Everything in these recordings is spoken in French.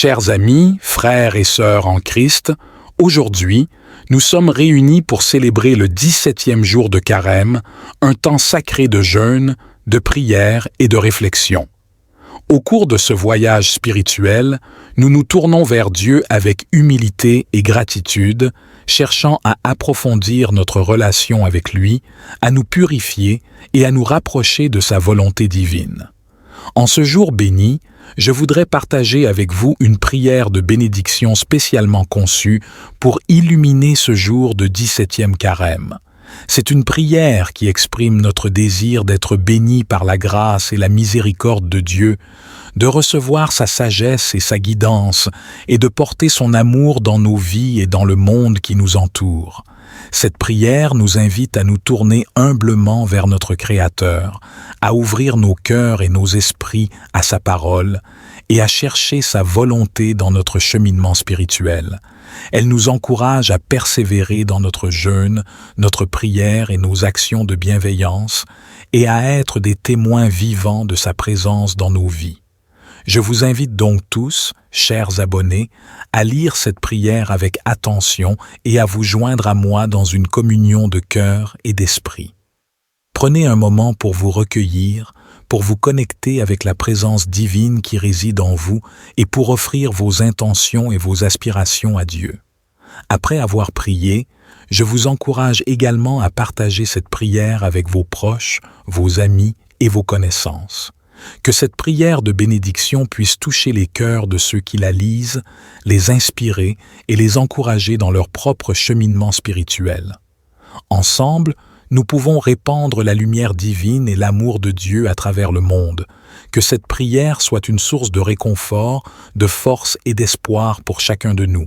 Chers amis, frères et sœurs en Christ, aujourd'hui, nous sommes réunis pour célébrer le 17e jour de Carême, un temps sacré de jeûne, de prière et de réflexion. Au cours de ce voyage spirituel, nous nous tournons vers Dieu avec humilité et gratitude, cherchant à approfondir notre relation avec lui, à nous purifier et à nous rapprocher de sa volonté divine. En ce jour béni, je voudrais partager avec vous une prière de bénédiction spécialement conçue pour illuminer ce jour de 17e Carême. C'est une prière qui exprime notre désir d'être bénis par la grâce et la miséricorde de Dieu, de recevoir sa sagesse et sa guidance, et de porter son amour dans nos vies et dans le monde qui nous entoure. Cette prière nous invite à nous tourner humblement vers notre Créateur, à ouvrir nos cœurs et nos esprits à sa parole et à chercher sa volonté dans notre cheminement spirituel. Elle nous encourage à persévérer dans notre jeûne, notre prière et nos actions de bienveillance et à être des témoins vivants de sa présence dans nos vies. Je vous invite donc tous, chers abonnés, à lire cette prière avec attention et à vous joindre à moi dans une communion de cœur et d'esprit. Prenez un moment pour vous recueillir, pour vous connecter avec la présence divine qui réside en vous et pour offrir vos intentions et vos aspirations à Dieu. Après avoir prié, je vous encourage également à partager cette prière avec vos proches, vos amis et vos connaissances. Que cette prière de bénédiction puisse toucher les cœurs de ceux qui la lisent, les inspirer et les encourager dans leur propre cheminement spirituel. Ensemble, nous pouvons répandre la lumière divine et l'amour de Dieu à travers le monde. Que cette prière soit une source de réconfort, de force et d'espoir pour chacun de nous.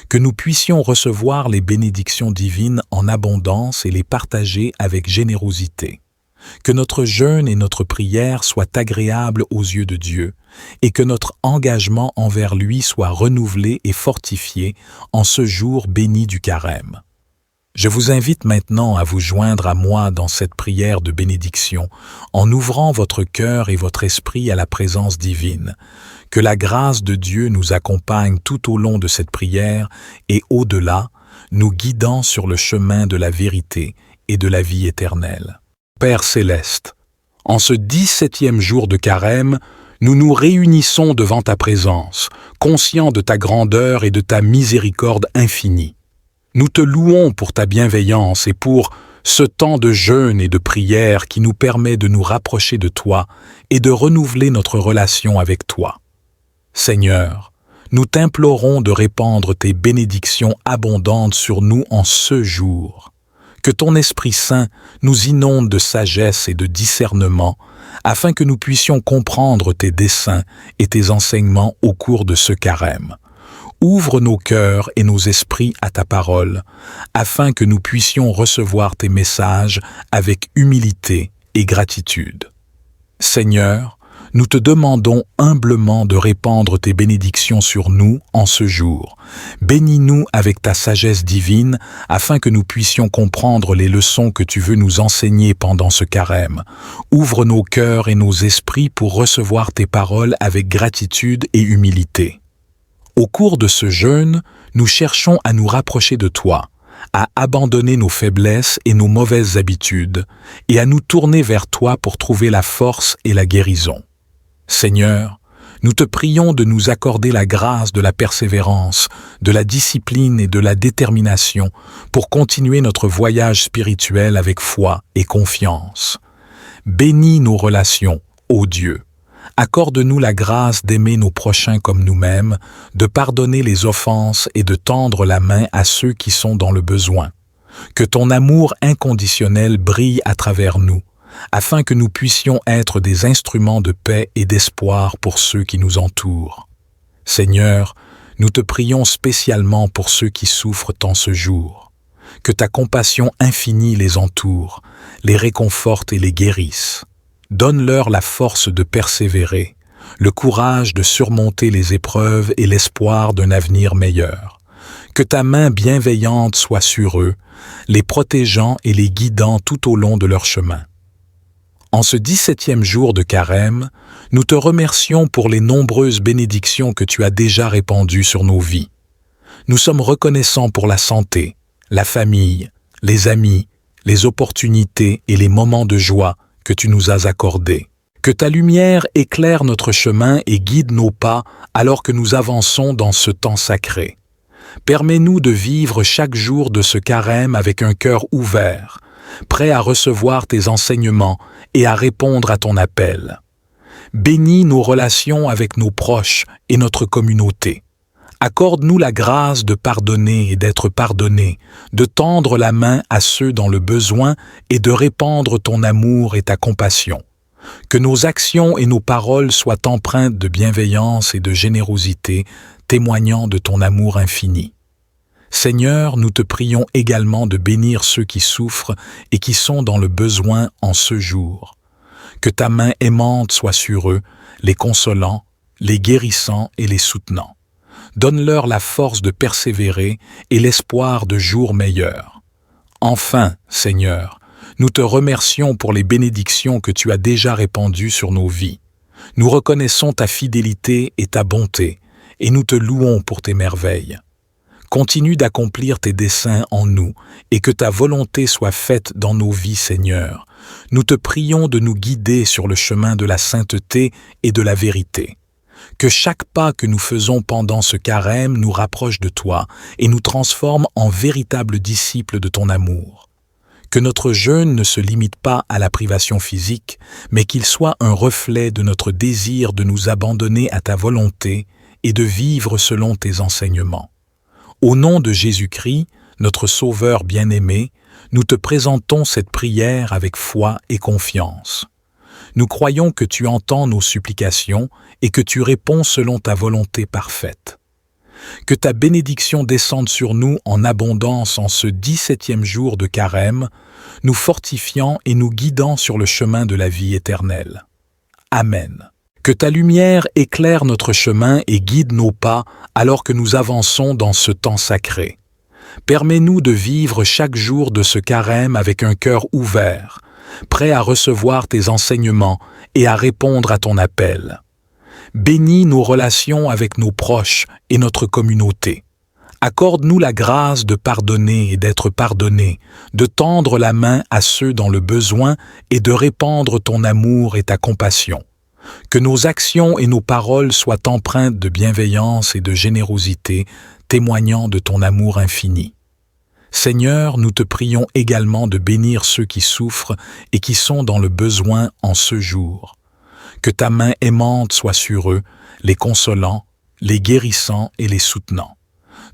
Que nous puissions recevoir les bénédictions divines en abondance et les partager avec générosité. Que notre jeûne et notre prière soient agréables aux yeux de Dieu et que notre engagement envers lui soit renouvelé et fortifié en ce jour béni du Carême. Je vous invite maintenant à vous joindre à moi dans cette prière de bénédiction en ouvrant votre cœur et votre esprit à la présence divine. Que la grâce de Dieu nous accompagne tout au long de cette prière et au-delà, nous guidant sur le chemin de la vérité et de la vie éternelle. Père céleste, en ce 17e jour de Carême, nous nous réunissons devant ta présence, conscients de ta grandeur et de ta miséricorde infinie. Nous te louons pour ta bienveillance et pour ce temps de jeûne et de prière qui nous permet de nous rapprocher de toi et de renouveler notre relation avec toi. Seigneur, nous t'implorons de répandre tes bénédictions abondantes sur nous en ce jour. Que ton Esprit Saint nous inonde de sagesse et de discernement, afin que nous puissions comprendre tes desseins et tes enseignements au cours de ce carême. Ouvre nos cœurs et nos esprits à ta parole, afin que nous puissions recevoir tes messages avec humilité et gratitude. Seigneur, nous te demandons humblement de répandre tes bénédictions sur nous en ce jour. Bénis-nous avec ta sagesse divine, afin que nous puissions comprendre les leçons que tu veux nous enseigner pendant ce carême. Ouvre nos cœurs et nos esprits pour recevoir tes paroles avec gratitude et humilité. Au cours de ce jeûne, nous cherchons à nous rapprocher de toi, à abandonner nos faiblesses et nos mauvaises habitudes, et à nous tourner vers toi pour trouver la force et la guérison. Seigneur, nous te prions de nous accorder la grâce de la persévérance, de la discipline et de la détermination pour continuer notre voyage spirituel avec foi et confiance. Bénis nos relations, ô Dieu. Accorde-nous la grâce d'aimer nos prochains comme nous-mêmes, de pardonner les offenses et de tendre la main à ceux qui sont dans le besoin. Que ton amour inconditionnel brille à travers nous, afin que nous puissions être des instruments de paix et d'espoir pour ceux qui nous entourent. Seigneur, nous te prions spécialement pour ceux qui souffrent en ce jour. Que ta compassion infinie les entoure, les réconforte et les guérisse. Donne-leur la force de persévérer, le courage de surmonter les épreuves et l'espoir d'un avenir meilleur. Que ta main bienveillante soit sur eux, les protégeant et les guidant tout au long de leur chemin. En ce 17e jour de Carême, Nous te remercions pour les nombreuses bénédictions que tu as déjà répandues sur nos vies. Nous sommes reconnaissants pour la santé, la famille, les amis, les opportunités et les moments de joie que tu nous as accordés. Que ta lumière éclaire notre chemin et guide nos pas alors que nous avançons dans ce temps sacré. Permets-nous de vivre chaque jour de ce carême avec un cœur ouvert, prêt à recevoir tes enseignements et à répondre à ton appel. Bénis nos relations avec nos proches et notre communauté. Accorde-nous la grâce de pardonner et d'être pardonnés, de tendre la main à ceux dans le besoin et de répandre ton amour et ta compassion. Que nos actions et nos paroles soient empreintes de bienveillance et de générosité, témoignant de ton amour infini. Seigneur, nous te prions également de bénir ceux qui souffrent et qui sont dans le besoin en ce jour. Que ta main aimante soit sur eux, les consolant, les guérissant et les soutenant. Donne-leur la force de persévérer et l'espoir de jours meilleurs. Enfin, Seigneur, nous te remercions pour les bénédictions que tu as déjà répandues sur nos vies. Nous reconnaissons ta fidélité et ta bonté, et nous te louons pour tes merveilles. Continue d'accomplir tes desseins en nous, et que ta volonté soit faite dans nos vies, Seigneur. Nous te prions de nous guider sur le chemin de la sainteté et de la vérité. Que chaque pas que nous faisons pendant ce carême nous rapproche de toi et nous transforme en véritables disciples de ton amour. Que notre jeûne ne se limite pas à la privation physique, mais qu'il soit un reflet de notre désir de nous abandonner à ta volonté et de vivre selon tes enseignements. Au nom de Jésus-Christ, notre Sauveur bien-aimé, nous te présentons cette prière avec foi et confiance. Nous croyons que tu entends nos supplications et que tu réponds selon ta volonté parfaite. Que ta bénédiction descende sur nous en abondance en ce 17e jour de carême, nous fortifiant et nous guidant sur le chemin de la vie éternelle. Amen. Que ta lumière éclaire notre chemin et guide nos pas alors que nous avançons dans ce temps sacré. Permets-nous de vivre chaque jour de ce carême avec un cœur ouvert, prêt à recevoir tes enseignements et à répondre à ton appel. Bénis nos relations avec nos proches et notre communauté. Accorde-nous la grâce de pardonner et d'être pardonnés, de tendre la main à ceux dans le besoin et de répandre ton amour et ta compassion. Que nos actions et nos paroles soient empreintes de bienveillance et de générosité, témoignant de ton amour infini. Seigneur, nous te prions également de bénir ceux qui souffrent et qui sont dans le besoin en ce jour. Que ta main aimante soit sur eux, les consolant, les guérissant et les soutenant.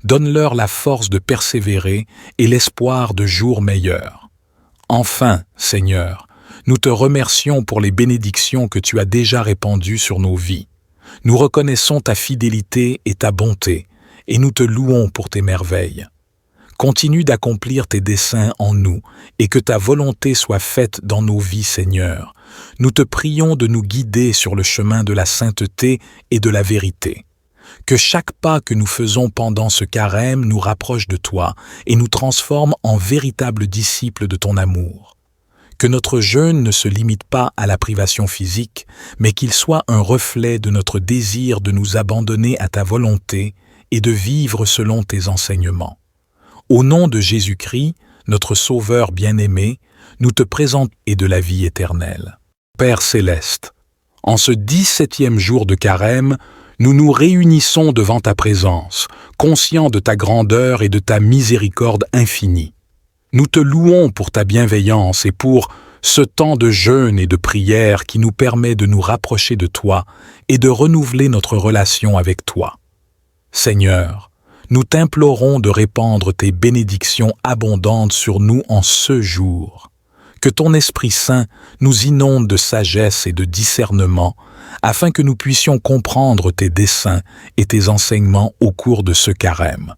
Donne-leur la force de persévérer et l'espoir de jours meilleurs. Enfin, Seigneur, nous te remercions pour les bénédictions que tu as déjà répandues sur nos vies. Nous reconnaissons ta fidélité et ta bonté, et nous te louons pour tes merveilles. Continue d'accomplir tes desseins en nous, et que ta volonté soit faite dans nos vies, Seigneur. Nous te prions de nous guider sur le chemin de la sainteté et de la vérité. Que chaque pas que nous faisons pendant ce carême nous rapproche de toi et nous transforme en véritables disciples de ton amour. Que notre jeûne ne se limite pas à la privation physique, mais qu'il soit un reflet de notre désir de nous abandonner à ta volonté et de vivre selon tes enseignements. Au nom de Jésus-Christ, notre Sauveur bien-aimé, nous te présentons et de la vie éternelle. Père céleste, en ce 17e jour de carême, nous nous réunissons devant ta présence, conscients de ta grandeur et de ta miséricorde infinie. Nous te louons pour ta bienveillance et pour ce temps de jeûne et de prière qui nous permet de nous rapprocher de toi et de renouveler notre relation avec toi. Seigneur, nous t'implorons de répandre tes bénédictions abondantes sur nous en ce jour. Que ton Esprit Saint nous inonde de sagesse et de discernement, afin que nous puissions comprendre tes desseins et tes enseignements au cours de ce carême.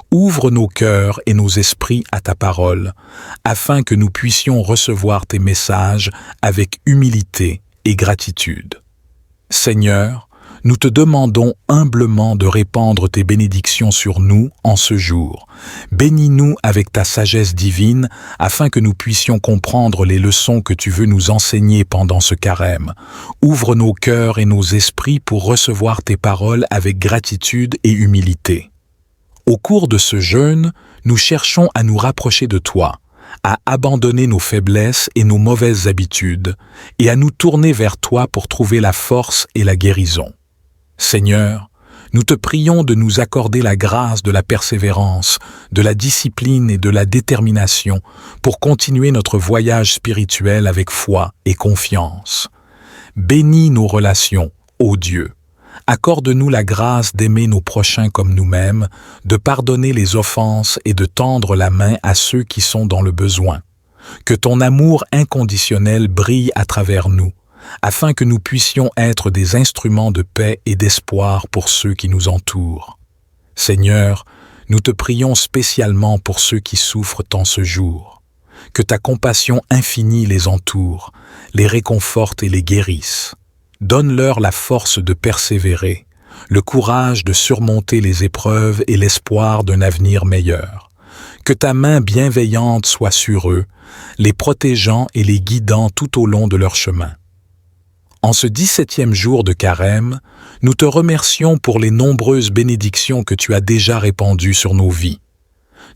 Ouvre nos cœurs et nos esprits à ta parole, afin que nous puissions recevoir tes messages avec humilité et gratitude. Seigneur, nous te demandons humblement de répandre tes bénédictions sur nous en ce jour. Bénis-nous avec ta sagesse divine, afin que nous puissions comprendre les leçons que tu veux nous enseigner pendant ce carême. Ouvre nos cœurs et nos esprits pour recevoir tes paroles avec gratitude et humilité. Au cours de ce jeûne, nous cherchons à nous rapprocher de toi, à abandonner nos faiblesses et nos mauvaises habitudes, et à nous tourner vers toi pour trouver la force et la guérison. Seigneur, nous te prions de nous accorder la grâce de la persévérance, de la discipline et de la détermination pour continuer notre voyage spirituel avec foi et confiance. Bénis nos relations, ô Dieu. Accorde-nous la grâce d'aimer nos prochains comme nous-mêmes, de pardonner les offenses et de tendre la main à ceux qui sont dans le besoin. Que ton amour inconditionnel brille à travers nous, afin que nous puissions être des instruments de paix et d'espoir pour ceux qui nous entourent. Seigneur, nous te prions spécialement pour ceux qui souffrent en ce jour. Que ta compassion infinie les entoure, les réconforte et les guérisse. Donne-leur la force de persévérer, le courage de surmonter les épreuves et l'espoir d'un avenir meilleur. Que ta main bienveillante soit sur eux, les protégeant et les guidant tout au long de leur chemin. En ce 17e jour de carême, nous te remercions pour les nombreuses bénédictions que tu as déjà répandues sur nos vies.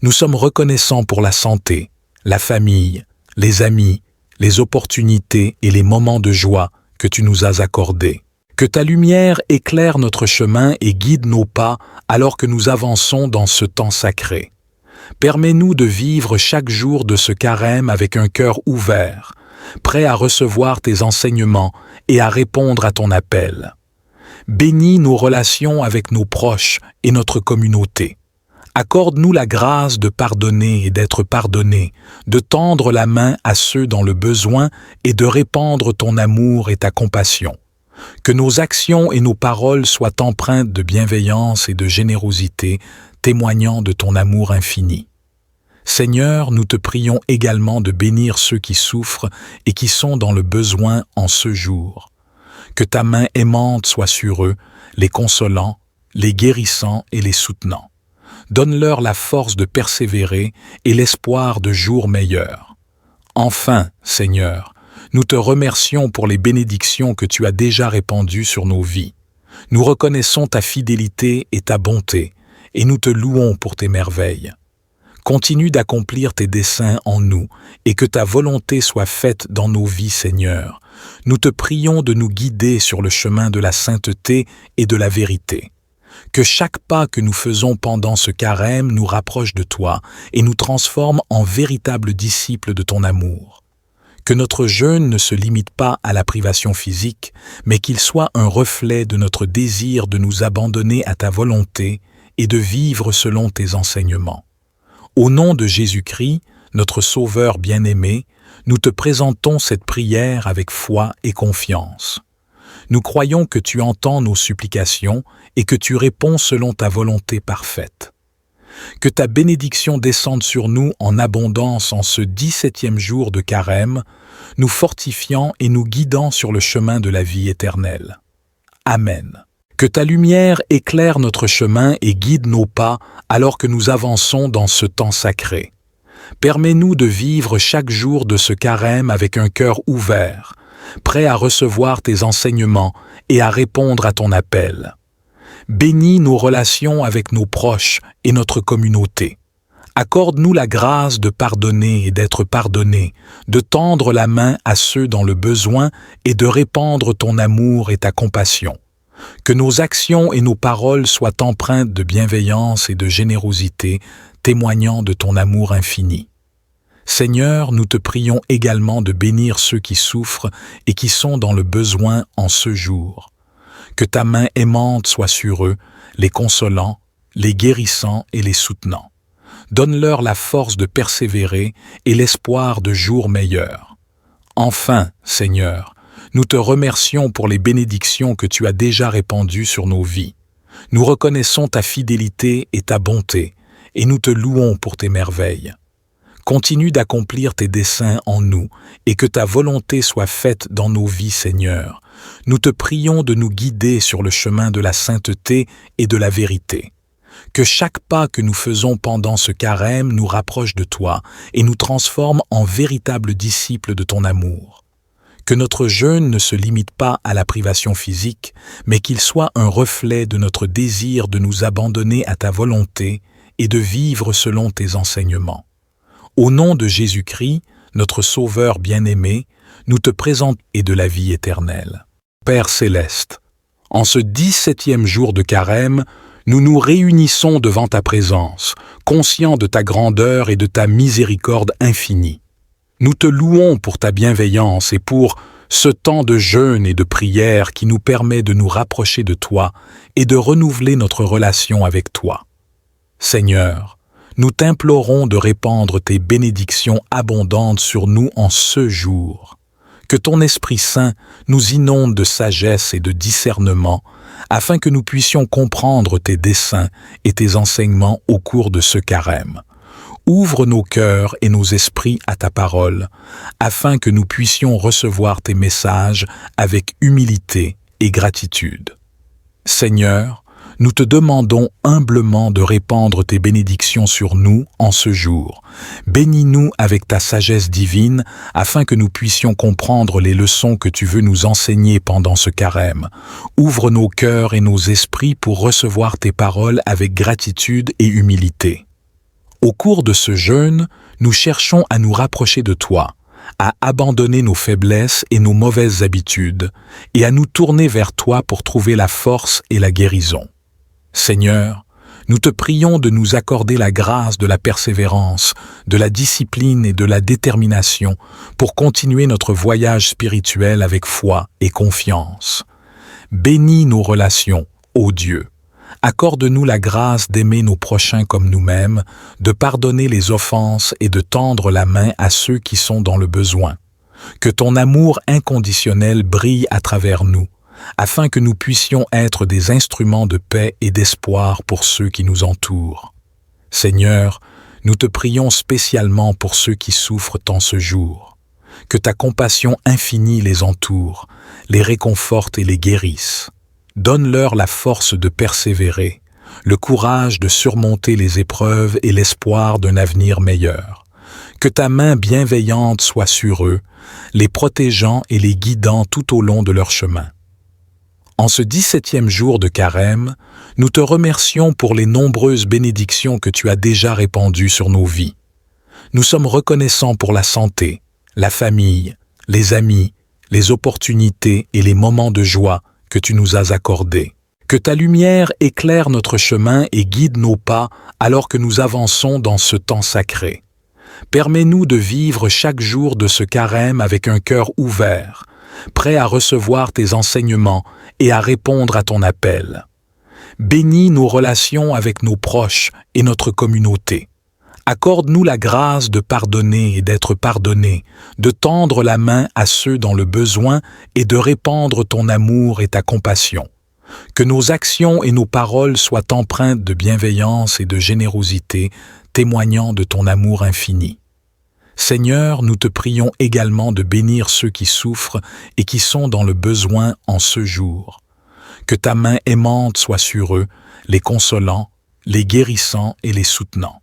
Nous sommes reconnaissants pour la santé, la famille, les amis, les opportunités et les moments de joie que tu nous as accordés. Que ta lumière éclaire notre chemin et guide nos pas alors que nous avançons dans ce temps sacré. Permets-nous de vivre chaque jour de ce carême avec un cœur ouvert, prêt à recevoir tes enseignements et à répondre à ton appel. Bénis nos relations avec nos proches et notre communauté. Accorde-nous la grâce de pardonner et d'être pardonnés, de tendre la main à ceux dans le besoin et de répandre ton amour et ta compassion. Que nos actions et nos paroles soient empreintes de bienveillance et de générosité, témoignant de ton amour infini. Seigneur, nous te prions également de bénir ceux qui souffrent et qui sont dans le besoin en ce jour. Que ta main aimante soit sur eux, les consolant, les guérissant et les soutenant. Donne-leur la force de persévérer et l'espoir de jours meilleurs. Enfin, Seigneur, nous te remercions pour les bénédictions que tu as déjà répandues sur nos vies. Nous reconnaissons ta fidélité et ta bonté, et nous te louons pour tes merveilles. Continue d'accomplir tes desseins en nous, et que ta volonté soit faite dans nos vies, Seigneur. Nous te prions de nous guider sur le chemin de la sainteté et de la vérité. Que chaque pas que nous faisons pendant ce carême nous rapproche de toi et nous transforme en véritables disciples de ton amour. Que notre jeûne ne se limite pas à la privation physique, mais qu'il soit un reflet de notre désir de nous abandonner à ta volonté et de vivre selon tes enseignements. Au nom de Jésus-Christ, notre Sauveur bien-aimé, nous te présentons cette prière avec foi et confiance. Nous croyons que tu entends nos supplications et que tu réponds selon ta volonté parfaite. Que ta bénédiction descende sur nous en abondance en ce 17e jour de carême, nous fortifiant et nous guidant sur le chemin de la vie éternelle. Amen. Que ta lumière éclaire notre chemin et guide nos pas alors que nous avançons dans ce temps sacré. Permets-nous de vivre chaque jour de ce carême avec un cœur ouvert, prêt à recevoir tes enseignements et à répondre à ton appel. Bénis nos relations avec nos proches et notre communauté. Accorde-nous la grâce de pardonner et d'être pardonnés, de tendre la main à ceux dans le besoin et de répandre ton amour et ta compassion. Que nos actions et nos paroles soient empreintes de bienveillance et de générosité, témoignant de ton amour infini. Seigneur, nous te prions également de bénir ceux qui souffrent et qui sont dans le besoin en ce jour. Que ta main aimante soit sur eux, les consolant, les guérissant et les soutenant. Donne-leur la force de persévérer et l'espoir de jours meilleurs. Enfin, Seigneur, nous te remercions pour les bénédictions que tu as déjà répandues sur nos vies. Nous reconnaissons ta fidélité et ta bonté, et nous te louons pour tes merveilles. Continue d'accomplir tes desseins en nous, et que ta volonté soit faite dans nos vies, Seigneur. nous te prions de nous guider sur le chemin de la sainteté et de la vérité. Que chaque pas que nous faisons pendant ce carême nous rapproche de toi et nous transforme en véritables disciples de ton amour. Que notre jeûne ne se limite pas à la privation physique, mais qu'il soit un reflet de notre désir de nous abandonner à ta volonté et de vivre selon tes enseignements. Au nom de Jésus-Christ, notre Sauveur bien-aimé, nous te présentons et de la vie éternelle. Père céleste, en ce 17e jour de carême, nous nous réunissons devant ta présence, conscients de ta grandeur et de ta miséricorde infinie. Nous te louons pour ta bienveillance et pour ce temps de jeûne et de prière qui nous permet de nous rapprocher de toi et de renouveler notre relation avec toi. Seigneur, nous t'implorons de répandre tes bénédictions abondantes sur nous en ce jour. Que ton Esprit Saint nous inonde de sagesse et de discernement, afin que nous puissions comprendre tes desseins et tes enseignements au cours de ce carême. Ouvre nos cœurs et nos esprits à ta parole, afin que nous puissions recevoir tes messages avec humilité et gratitude. Seigneur, nous te demandons humblement de répandre tes bénédictions sur nous en ce jour. Bénis-nous avec ta sagesse divine, afin que nous puissions comprendre les leçons que tu veux nous enseigner pendant ce carême. Ouvre nos cœurs et nos esprits pour recevoir tes paroles avec gratitude et humilité. Au cours de ce jeûne, nous cherchons à nous rapprocher de toi, à abandonner nos faiblesses et nos mauvaises habitudes, et à nous tourner vers toi pour trouver la force et la guérison. Seigneur, nous te prions de nous accorder la grâce de la persévérance, de la discipline et de la détermination pour continuer notre voyage spirituel avec foi et confiance. Bénis nos relations, ô Dieu. Accorde-nous la grâce d'aimer nos prochains comme nous-mêmes, de pardonner les offenses et de tendre la main à ceux qui sont dans le besoin. Que ton amour inconditionnel brille à travers nous, afin que nous puissions être des instruments de paix et d'espoir pour ceux qui nous entourent. Seigneur, nous te prions spécialement pour ceux qui souffrent en ce jour. Que ta compassion infinie les entoure, les réconforte et les guérisse. Donne-leur la force de persévérer, le courage de surmonter les épreuves et l'espoir d'un avenir meilleur. Que ta main bienveillante soit sur eux, les protégeant et les guidant tout au long de leur chemin. En ce 17e jour de carême, nous te remercions pour les nombreuses bénédictions que tu as déjà répandues sur nos vies. Nous sommes reconnaissants pour la santé, la famille, les amis, les opportunités et les moments de joie que tu nous as accordés. Que ta lumière éclaire notre chemin et guide nos pas alors que nous avançons dans ce temps sacré. Permets-nous de vivre chaque jour de ce carême avec un cœur ouvert, prêt à recevoir tes enseignements et à répondre à ton appel. Bénis nos relations avec nos proches et notre communauté. Accorde-nous la grâce de pardonner et d'être pardonnés, de tendre la main à ceux dans le besoin et de répandre ton amour et ta compassion. Que nos actions et nos paroles soient empreintes de bienveillance et de générosité, témoignant de ton amour infini. Seigneur, nous te prions également de bénir ceux qui souffrent et qui sont dans le besoin en ce jour. Que ta main aimante soit sur eux, les consolant, les guérissant et les soutenant.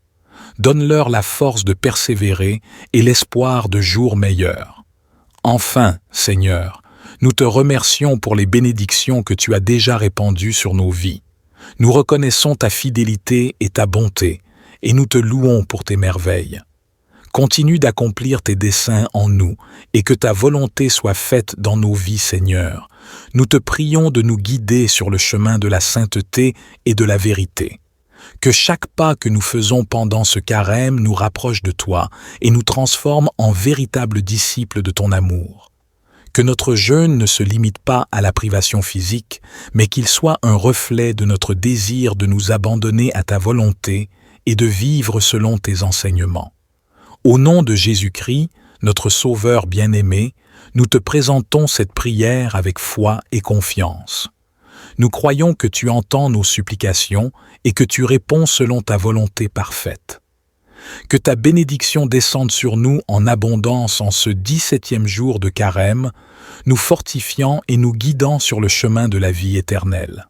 Donne-leur la force de persévérer et l'espoir de jours meilleurs. Enfin, Seigneur, nous te remercions pour les bénédictions que tu as déjà répandues sur nos vies. Nous reconnaissons ta fidélité et ta bonté, et nous te louons pour tes merveilles. Continue d'accomplir tes desseins en nous, et que ta volonté soit faite dans nos vies, Seigneur. Nous te prions de nous guider sur le chemin de la sainteté et de la vérité. Que chaque pas que nous faisons pendant ce carême nous rapproche de toi et nous transforme en véritables disciples de ton amour. Que notre jeûne ne se limite pas à la privation physique, mais qu'il soit un reflet de notre désir de nous abandonner à ta volonté et de vivre selon tes enseignements. Au nom de Jésus-Christ, notre Sauveur bien-aimé, nous te présentons cette prière avec foi et confiance. Nous croyons que tu entends nos supplications et que tu réponds selon ta volonté parfaite. Que ta bénédiction descende sur nous en abondance en ce 17e jour de Carême, nous fortifiant et nous guidant sur le chemin de la vie éternelle.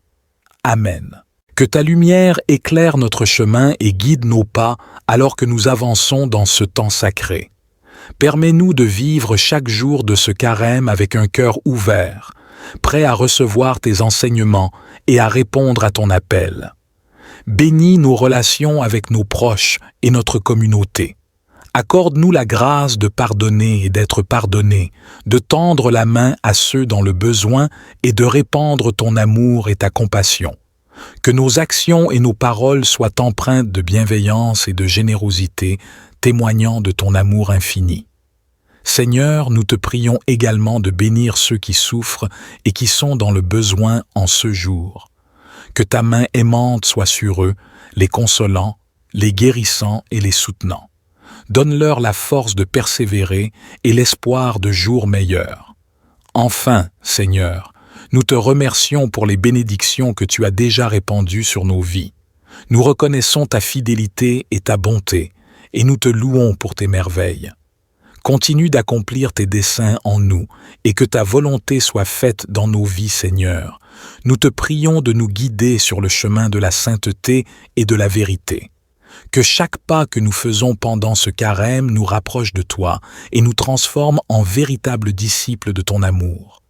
Amen. Que ta lumière éclaire notre chemin et guide nos pas alors que nous avançons dans ce temps sacré. Permets-nous de vivre chaque jour de ce Carême avec un cœur ouvert, prêt à recevoir tes enseignements et à répondre à ton appel. Bénis nos relations avec nos proches et notre communauté. Accorde-nous la grâce de pardonner et d'être pardonnés, de tendre la main à ceux dans le besoin et de répandre ton amour et ta compassion. Que nos actions et nos paroles soient empreintes de bienveillance et de générosité, témoignant de ton amour infini. Seigneur, nous te prions également de bénir ceux qui souffrent et qui sont dans le besoin en ce jour. Que ta main aimante soit sur eux, les consolant, les guérissant et les soutenant. Donne-leur la force de persévérer et l'espoir de jours meilleurs. Enfin, Seigneur, nous te remercions pour les bénédictions que tu as déjà répandues sur nos vies. Nous reconnaissons ta fidélité et ta bonté, et nous te louons pour tes merveilles. Continue d'accomplir tes desseins en nous, et que ta volonté soit faite dans nos vies, Seigneur. Nous te prions de nous guider sur le chemin de la sainteté et de la vérité. Que chaque pas que nous faisons pendant ce carême nous rapproche de toi et nous transforme en véritables disciples de ton amour.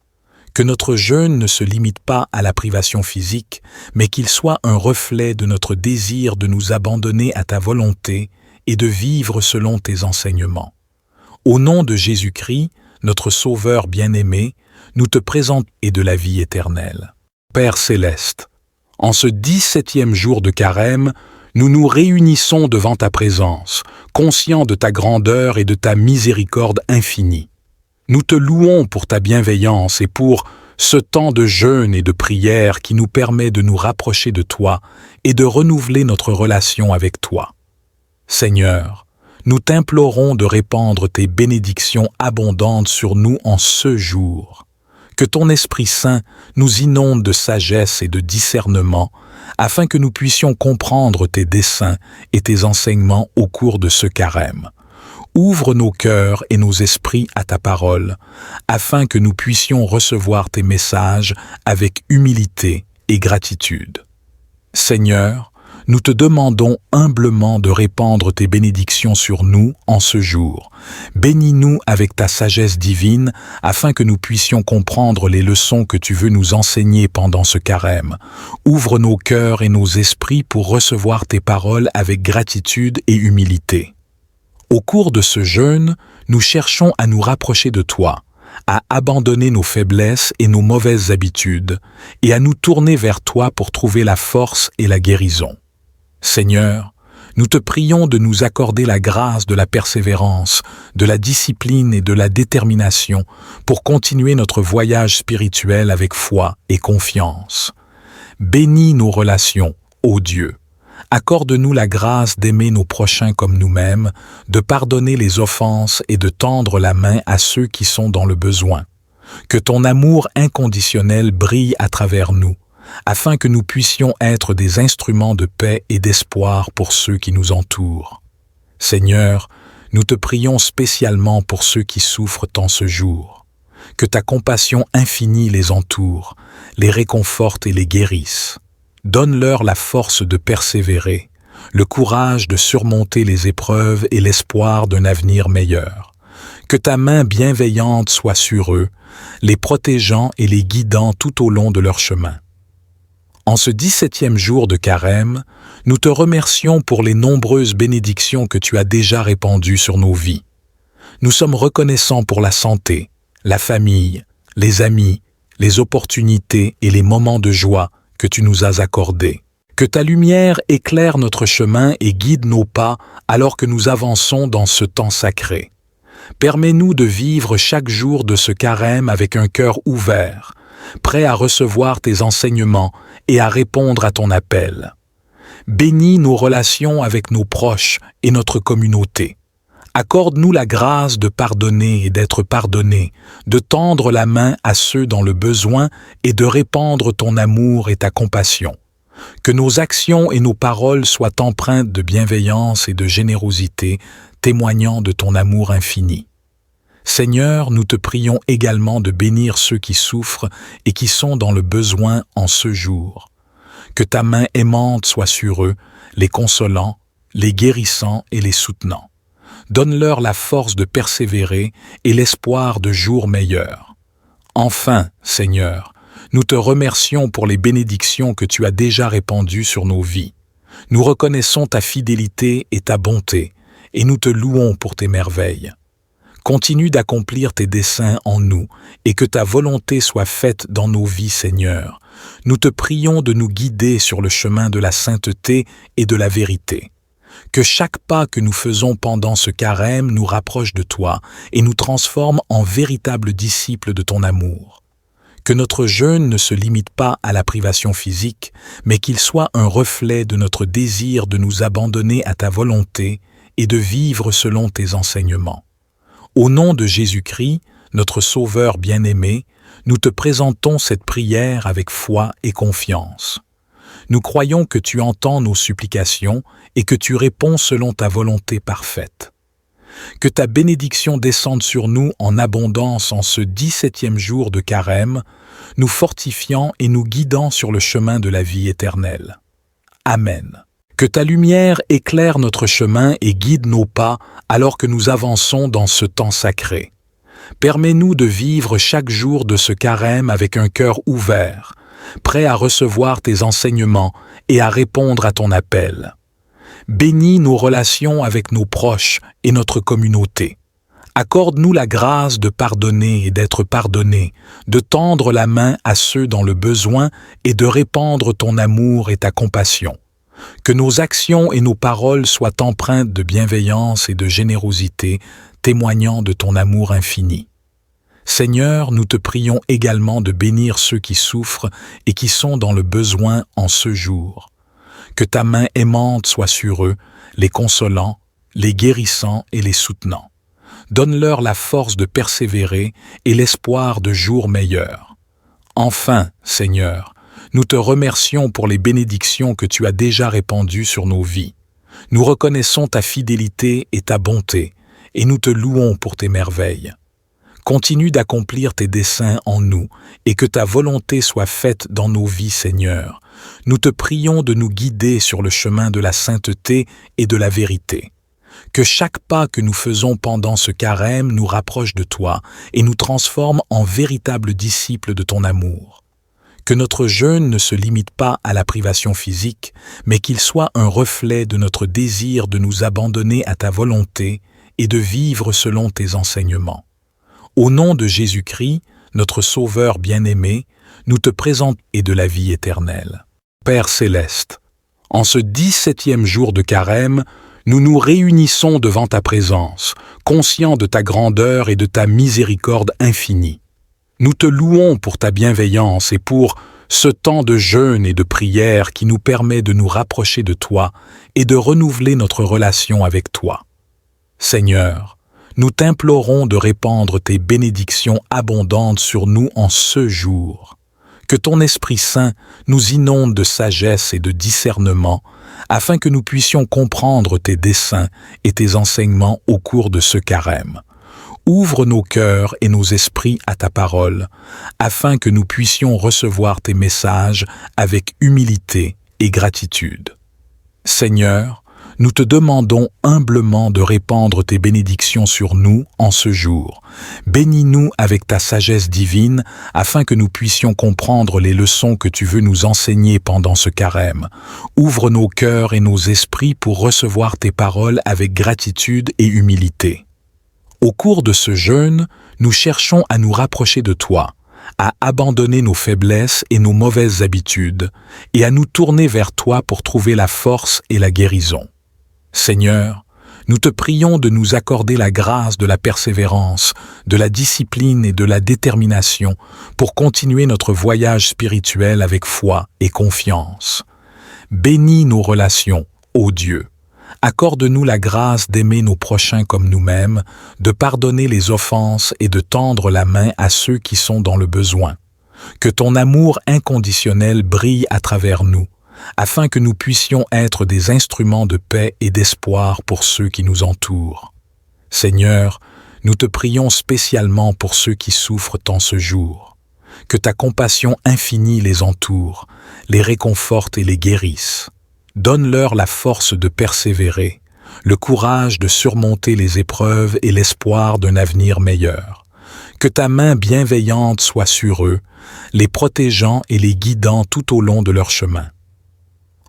Que notre jeûne ne se limite pas à la privation physique, mais qu'il soit un reflet de notre désir de nous abandonner à ta volonté et de vivre selon tes enseignements. Au nom de Jésus-Christ, notre Sauveur bien-aimé, nous te présentons et de la vie éternelle. Père céleste, en ce 17e jour de carême, nous nous réunissons devant ta présence, conscients de ta grandeur et de ta miséricorde infinie. Nous te louons pour ta bienveillance et pour ce temps de jeûne et de prière qui nous permet de nous rapprocher de toi et de renouveler notre relation avec toi. Seigneur, nous t'implorons de répandre tes bénédictions abondantes sur nous en ce jour. Que ton Esprit Saint nous inonde de sagesse et de discernement, afin que nous puissions comprendre tes desseins et tes enseignements au cours de ce carême. Ouvre nos cœurs et nos esprits à ta parole, afin que nous puissions recevoir tes messages avec humilité et gratitude. Seigneur, nous te demandons humblement de répandre tes bénédictions sur nous en ce jour. Bénis-nous avec ta sagesse divine, afin que nous puissions comprendre les leçons que tu veux nous enseigner pendant ce carême. Ouvre nos cœurs et nos esprits pour recevoir tes paroles avec gratitude et humilité. Au cours de ce jeûne, nous cherchons à nous rapprocher de toi, à abandonner nos faiblesses et nos mauvaises habitudes, et à nous tourner vers toi pour trouver la force et la guérison. Seigneur, nous te prions de nous accorder la grâce de la persévérance, de la discipline et de la détermination pour continuer notre voyage spirituel avec foi et confiance. Bénis nos relations, ô Dieu. Accorde-nous la grâce d'aimer nos prochains comme nous-mêmes, de pardonner les offenses et de tendre la main à ceux qui sont dans le besoin. Que ton amour inconditionnel brille à travers nous, afin que nous puissions être des instruments de paix et d'espoir pour ceux qui nous entourent. Seigneur, nous te prions spécialement pour ceux qui souffrent en ce jour. Que ta compassion infinie les entoure, les réconforte et les guérisse. Donne-leur la force de persévérer, le courage de surmonter les épreuves et l'espoir d'un avenir meilleur. Que ta main bienveillante soit sur eux, les protégeant et les guidant tout au long de leur chemin. En ce 17e jour de carême, nous te remercions pour les nombreuses bénédictions que tu as déjà répandues sur nos vies. Nous sommes reconnaissants pour la santé, la famille, les amis, les opportunités et les moments de joie que tu nous as accordés. Que ta lumière éclaire notre chemin et guide nos pas alors que nous avançons dans ce temps sacré. Permets-nous de vivre chaque jour de ce carême avec un cœur ouvert, prêt à recevoir tes enseignements et à répondre à ton appel. Bénis nos relations avec nos proches et notre communauté. Accorde-nous la grâce de pardonner et d'être pardonnés, de tendre la main à ceux dans le besoin et de répandre ton amour et ta compassion. Que nos actions et nos paroles soient empreintes de bienveillance et de générosité, témoignant de ton amour infini. Seigneur, nous te prions également de bénir ceux qui souffrent et qui sont dans le besoin en ce jour. Que ta main aimante soit sur eux, les consolant, les guérissant et les soutenant. Donne-leur la force de persévérer et l'espoir de jours meilleurs. Enfin, Seigneur, nous te remercions pour les bénédictions que tu as déjà répandues sur nos vies. Nous reconnaissons ta fidélité et ta bonté, et nous te louons pour tes merveilles. Continue d'accomplir tes desseins en nous, et que ta volonté soit faite dans nos vies, Seigneur. Nous te prions de nous guider sur le chemin de la sainteté et de la vérité. Que chaque pas que nous faisons pendant ce carême nous rapproche de toi et nous transforme en véritables disciples de ton amour. Que notre jeûne ne se limite pas à la privation physique, mais qu'il soit un reflet de notre désir de nous abandonner à ta volonté et de vivre selon tes enseignements. Au nom de Jésus-Christ, notre Sauveur bien-aimé, nous te présentons cette prière avec foi et confiance. Nous croyons que tu entends nos supplications et que tu réponds selon ta volonté parfaite. Que ta bénédiction descende sur nous en abondance en ce 17e jour de carême, nous fortifiant et nous guidant sur le chemin de la vie éternelle. Amen. Que ta lumière éclaire notre chemin et guide nos pas alors que nous avançons dans ce temps sacré. Permets-nous de vivre chaque jour de ce carême avec un cœur ouvert, prêt à recevoir tes enseignements et à répondre à ton appel. Bénis nos relations avec nos proches et notre communauté. Accorde-nous la grâce de pardonner et d'être pardonnés, de tendre la main à ceux dans le besoin et de répandre ton amour et ta compassion. Que nos actions et nos paroles soient empreintes de bienveillance et de générosité, témoignant de ton amour infini. Seigneur, nous te prions également de bénir ceux qui souffrent et qui sont dans le besoin en ce jour. Que ta main aimante soit sur eux, les consolant, les guérissant et les soutenant. Donne-leur la force de persévérer et l'espoir de jours meilleurs. Enfin, Seigneur, nous te remercions pour les bénédictions que tu as déjà répandues sur nos vies. Nous reconnaissons ta fidélité et ta bonté, et nous te louons pour tes merveilles. Continue d'accomplir tes desseins en nous, et que ta volonté soit faite dans nos vies, Seigneur. Nous te prions de nous guider sur le chemin de la sainteté et de la vérité. Que chaque pas que nous faisons pendant ce carême nous rapproche de toi et nous transforme en véritables disciples de ton amour. Que notre jeûne ne se limite pas à la privation physique, mais qu'il soit un reflet de notre désir de nous abandonner à ta volonté et de vivre selon tes enseignements. Au nom de Jésus-Christ, notre Sauveur bien-aimé, nous te présentons et de la vie éternelle. Père céleste, en ce 17e jour de carême, nous nous réunissons devant ta présence, conscients de ta grandeur et de ta miséricorde infinie. Nous te louons pour ta bienveillance et pour ce temps de jeûne et de prière qui nous permet de nous rapprocher de toi et de renouveler notre relation avec toi. Seigneur, nous t'implorons de répandre tes bénédictions abondantes sur nous en ce jour. Que ton Esprit Saint nous inonde de sagesse et de discernement, afin que nous puissions comprendre tes desseins et tes enseignements au cours de ce carême. Ouvre nos cœurs et nos esprits à ta parole, afin que nous puissions recevoir tes messages avec humilité et gratitude. Seigneur, nous te demandons humblement de répandre tes bénédictions sur nous en ce jour. Bénis-nous avec ta sagesse divine, afin que nous puissions comprendre les leçons que tu veux nous enseigner pendant ce carême. Ouvre nos cœurs et nos esprits pour recevoir tes paroles avec gratitude et humilité. Au cours de ce jeûne, nous cherchons à nous rapprocher de toi, à abandonner nos faiblesses et nos mauvaises habitudes, et à nous tourner vers toi pour trouver la force et la guérison. Seigneur, nous te prions de nous accorder la grâce de la persévérance, de la discipline et de la détermination pour continuer notre voyage spirituel avec foi et confiance. Bénis nos relations, ô Dieu. Accorde-nous la grâce d'aimer nos prochains comme nous-mêmes, de pardonner les offenses et de tendre la main à ceux qui sont dans le besoin. Que ton amour inconditionnel brille à travers nous, afin que nous puissions être des instruments de paix et d'espoir pour ceux qui nous entourent. Seigneur, nous te prions spécialement pour ceux qui souffrent en ce jour. Que ta compassion infinie les entoure, les réconforte et les guérisse. Donne-leur la force de persévérer, le courage de surmonter les épreuves et l'espoir d'un avenir meilleur. Que ta main bienveillante soit sur eux, les protégeant et les guidant tout au long de leur chemin.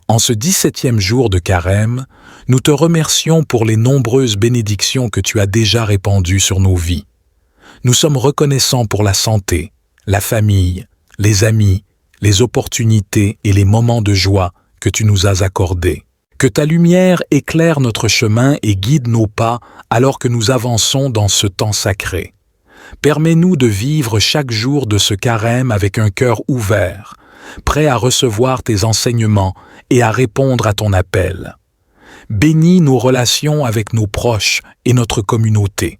En ce 17e jour de Carême, nous te remercions pour les nombreuses bénédictions que tu as déjà répandues sur nos vies. Nous sommes reconnaissants pour la santé, la famille, les amis, les opportunités et les moments de joie que tu nous as accordés. Que ta lumière éclaire notre chemin et guide nos pas alors que nous avançons dans ce temps sacré. Permets-nous de vivre chaque jour de ce carême avec un cœur ouvert, prêt à recevoir tes enseignements et à répondre à ton appel. Bénis nos relations avec nos proches et notre communauté.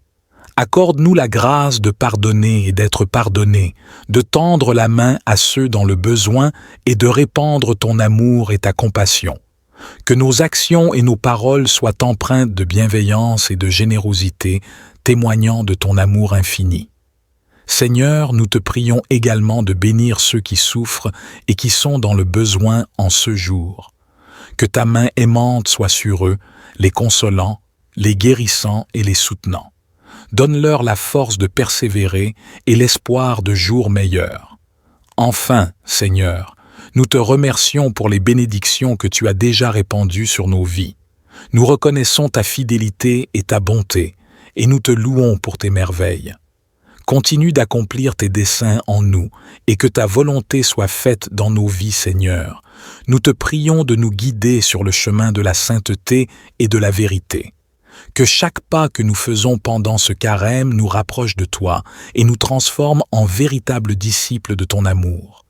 Accorde-nous la grâce de pardonner et d'être pardonnés, de tendre la main à ceux dans le besoin et de répandre ton amour et ta compassion. Que nos actions et nos paroles soient empreintes de bienveillance et de générosité, témoignant de ton amour infini. Seigneur, nous te prions également de bénir ceux qui souffrent et qui sont dans le besoin en ce jour. Que ta main aimante soit sur eux, les consolant, les guérissant et les soutenant. Donne-leur la force de persévérer et l'espoir de jours meilleurs. Enfin, Seigneur, nous te remercions pour les bénédictions que tu as déjà répandues sur nos vies. Nous reconnaissons ta fidélité et ta bonté, et nous te louons pour tes merveilles. Continue d'accomplir tes desseins en nous, et que ta volonté soit faite dans nos vies, Seigneur. Nous te prions de nous guider sur le chemin de la sainteté et de la vérité. Que chaque pas que nous faisons pendant ce carême nous rapproche de toi et nous transforme en véritables disciples de ton amour.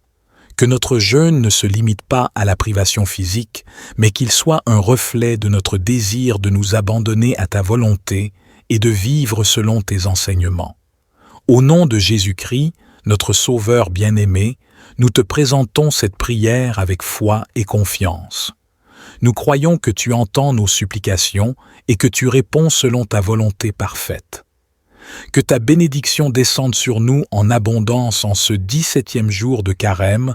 Que notre jeûne ne se limite pas à la privation physique, mais qu'il soit un reflet de notre désir de nous abandonner à ta volonté et de vivre selon tes enseignements. Au nom de Jésus-Christ, notre Sauveur bien-aimé, nous te présentons cette prière avec foi et confiance. Nous croyons que tu entends nos supplications et que tu réponds selon ta volonté parfaite. Que ta bénédiction descende sur nous en abondance en ce 17e jour de Carême,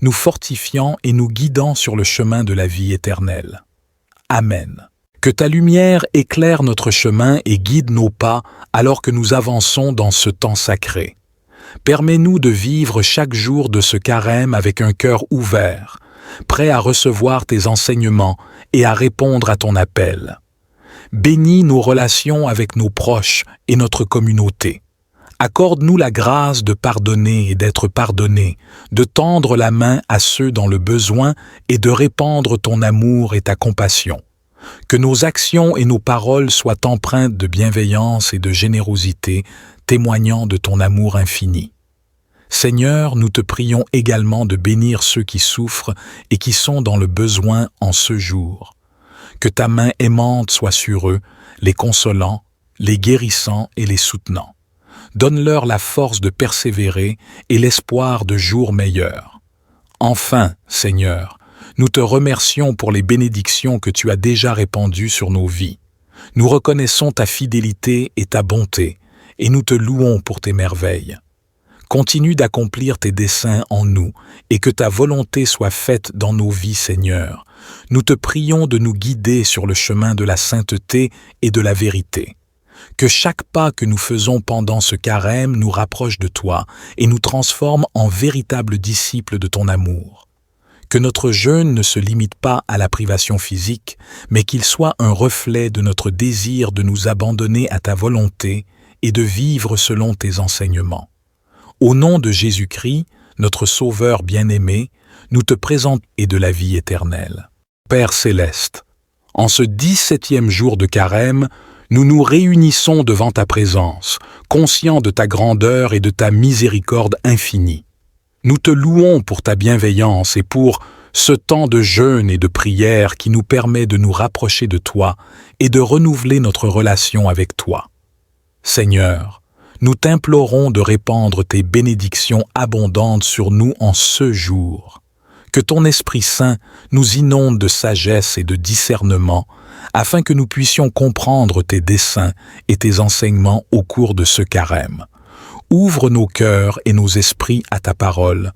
nous fortifiant et nous guidant sur le chemin de la vie éternelle. Amen. Que ta lumière éclaire notre chemin et guide nos pas alors que nous avançons dans ce temps sacré. Permets-nous de vivre chaque jour de ce carême avec un cœur ouvert, prêt à recevoir tes enseignements et à répondre à ton appel. Bénis nos relations avec nos proches et notre communauté. Accorde-nous la grâce de pardonner et d'être pardonnés, de tendre la main à ceux dans le besoin et de répandre ton amour et ta compassion. Que nos actions et nos paroles soient empreintes de bienveillance et de générosité, témoignant de ton amour infini. Seigneur, nous te prions également de bénir ceux qui souffrent et qui sont dans le besoin en ce jour. Que ta main aimante soit sur eux, les consolant, les guérissant et les soutenant. Donne-leur la force de persévérer et l'espoir de jours meilleurs. Enfin, Seigneur, nous te remercions pour les bénédictions que tu as déjà répandues sur nos vies. Nous reconnaissons ta fidélité et ta bonté, et nous te louons pour tes merveilles. Continue d'accomplir tes desseins en nous, et que ta volonté soit faite dans nos vies, Seigneur. Nous te prions de nous guider sur le chemin de la sainteté et de la vérité. Que chaque pas que nous faisons pendant ce carême nous rapproche de toi et nous transforme en véritables disciples de ton amour. Que notre jeûne ne se limite pas à la privation physique, mais qu'il soit un reflet de notre désir de nous abandonner à ta volonté et de vivre selon tes enseignements. Au nom de Jésus-Christ, notre Sauveur bien-aimé, nous te présentons et de la vie éternelle. Père céleste, en ce 17e jour de carême, nous nous réunissons devant ta présence, conscients de ta grandeur et de ta miséricorde infinie. Nous te louons pour ta bienveillance et pour ce temps de jeûne et de prière qui nous permet de nous rapprocher de toi et de renouveler notre relation avec toi. Seigneur, nous t'implorons de répandre tes bénédictions abondantes sur nous en ce jour. Que ton Esprit Saint nous inonde de sagesse et de discernement, afin que nous puissions comprendre tes desseins et tes enseignements au cours de ce carême. Ouvre nos cœurs et nos esprits à ta parole,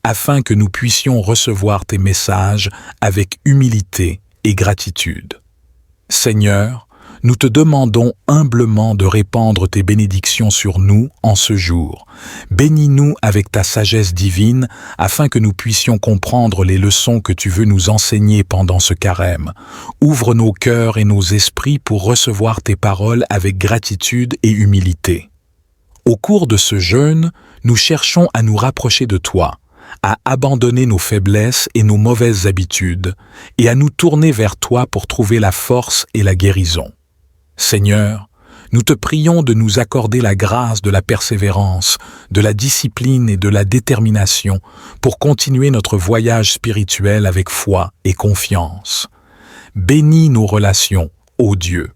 afin que nous puissions recevoir tes messages avec humilité et gratitude. Seigneur, nous te demandons humblement de répandre tes bénédictions sur nous en ce jour. Bénis-nous avec ta sagesse divine, afin que nous puissions comprendre les leçons que tu veux nous enseigner pendant ce carême. Ouvre nos cœurs et nos esprits pour recevoir tes paroles avec gratitude et humilité. Au cours de ce jeûne, nous cherchons à nous rapprocher de toi, à abandonner nos faiblesses et nos mauvaises habitudes, et à nous tourner vers toi pour trouver la force et la guérison. Seigneur, nous te prions de nous accorder la grâce de la persévérance, de la discipline et de la détermination pour continuer notre voyage spirituel avec foi et confiance. Bénis nos relations, ô Dieu.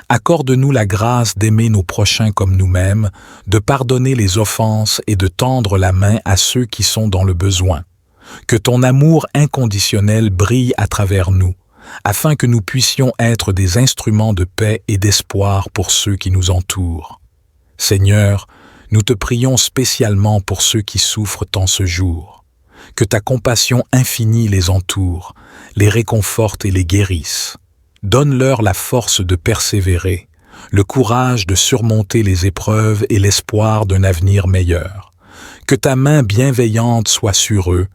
Accorde-nous la grâce d'aimer nos prochains comme nous-mêmes, de pardonner les offenses et de tendre la main à ceux qui sont dans le besoin. Que ton amour inconditionnel brille à travers nous, afin que nous puissions être des instruments de paix et d'espoir pour ceux qui nous entourent. Seigneur, nous te prions spécialement pour ceux qui souffrent en ce jour. Que ta compassion infinie les entoure, les réconforte et les guérisse. Donne-leur la force de persévérer, le courage de surmonter les épreuves et l'espoir d'un avenir meilleur. Que ta main bienveillante soit sur eux,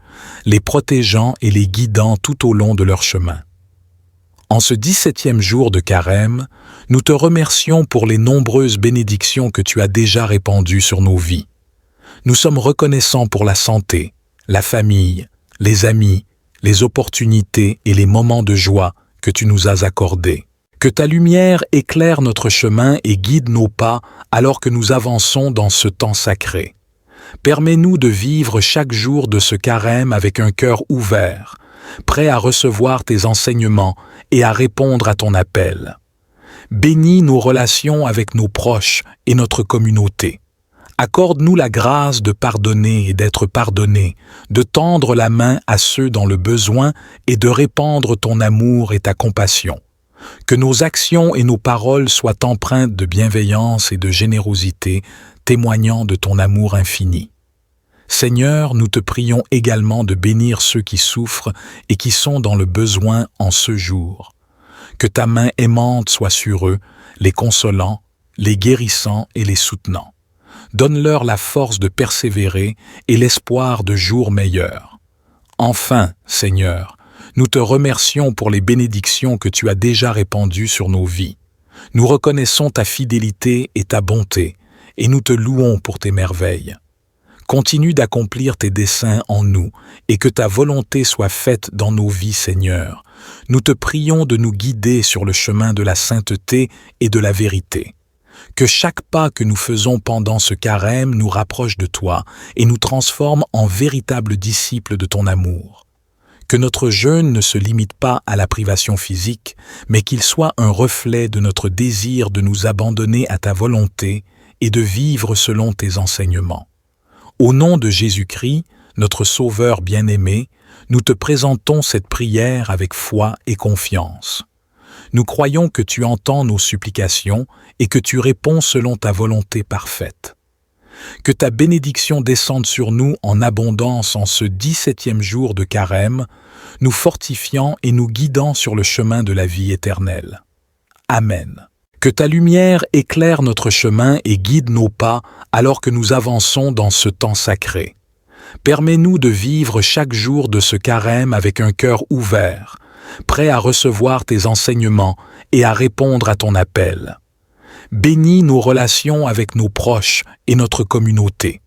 les protégeant et les guidant tout au long de leur chemin. En ce 17e jour de carême, nous te remercions pour les nombreuses bénédictions que tu as déjà répandues sur nos vies. Nous sommes reconnaissants pour la santé, la famille, les amis, les opportunités et les moments de joie que tu nous as accordés. Que ta lumière éclaire notre chemin et guide nos pas alors que nous avançons dans ce temps sacré. Permets-nous de vivre chaque jour de ce carême avec un cœur ouvert, prêt à recevoir tes enseignements et à répondre à ton appel. Bénis nos relations avec nos proches et notre communauté. Accorde-nous la grâce de pardonner et d'être pardonnés, de tendre la main à ceux dans le besoin et de répandre ton amour et ta compassion. Que nos actions et nos paroles soient empreintes de bienveillance et de générosité, témoignant de ton amour infini. Seigneur, nous te prions également de bénir ceux qui souffrent et qui sont dans le besoin en ce jour. Que ta main aimante soit sur eux, les consolant, les guérissant et les soutenant. Donne-leur la force de persévérer et l'espoir de jours meilleurs. Enfin, Seigneur, nous te remercions pour les bénédictions que tu as déjà répandues sur nos vies. Nous reconnaissons ta fidélité et ta bonté, et nous te louons pour tes merveilles. Continue d'accomplir tes desseins en nous, et que ta volonté soit faite dans nos vies, Seigneur. Nous te prions de nous guider sur le chemin de la sainteté et de la vérité. Que chaque pas que nous faisons pendant ce carême nous rapproche de toi et nous transforme en véritables disciples de ton amour. Que notre jeûne ne se limite pas à la privation physique, mais qu'il soit un reflet de notre désir de nous abandonner à ta volonté et de vivre selon tes enseignements. Au nom de Jésus-Christ, notre Sauveur bien-aimé, nous te présentons cette prière avec foi et confiance. Nous croyons que tu entends nos supplications et que tu réponds selon ta volonté parfaite. Que ta bénédiction descende sur nous en abondance en ce 17e jour de carême, nous fortifiant et nous guidant sur le chemin de la vie éternelle. Amen. Que ta lumière éclaire notre chemin et guide nos pas alors que nous avançons dans ce temps sacré. Permets-nous de vivre chaque jour de ce carême avec un cœur ouvert, prêt à recevoir tes enseignements et à répondre à ton appel. Bénis nos relations avec nos proches et notre communauté.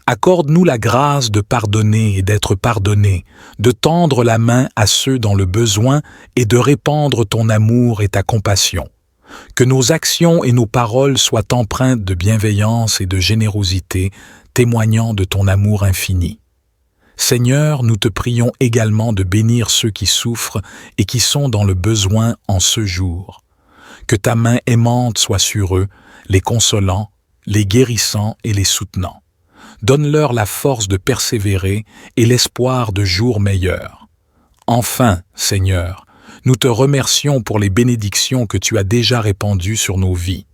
Accorde-nous la grâce de pardonner et d'être pardonnés, de tendre la main à ceux dans le besoin et de répandre ton amour et ta compassion. Que nos actions et nos paroles soient empreintes de bienveillance et de générosité, témoignant de ton amour infini. Seigneur, nous te prions également de bénir ceux qui souffrent et qui sont dans le besoin en ce jour. Que ta main aimante soit sur eux, les consolant, les guérissant et les soutenant. Donne-leur la force de persévérer et l'espoir de jours meilleurs. Enfin, Seigneur, nous te remercions pour les bénédictions que tu as déjà répandues sur nos vies.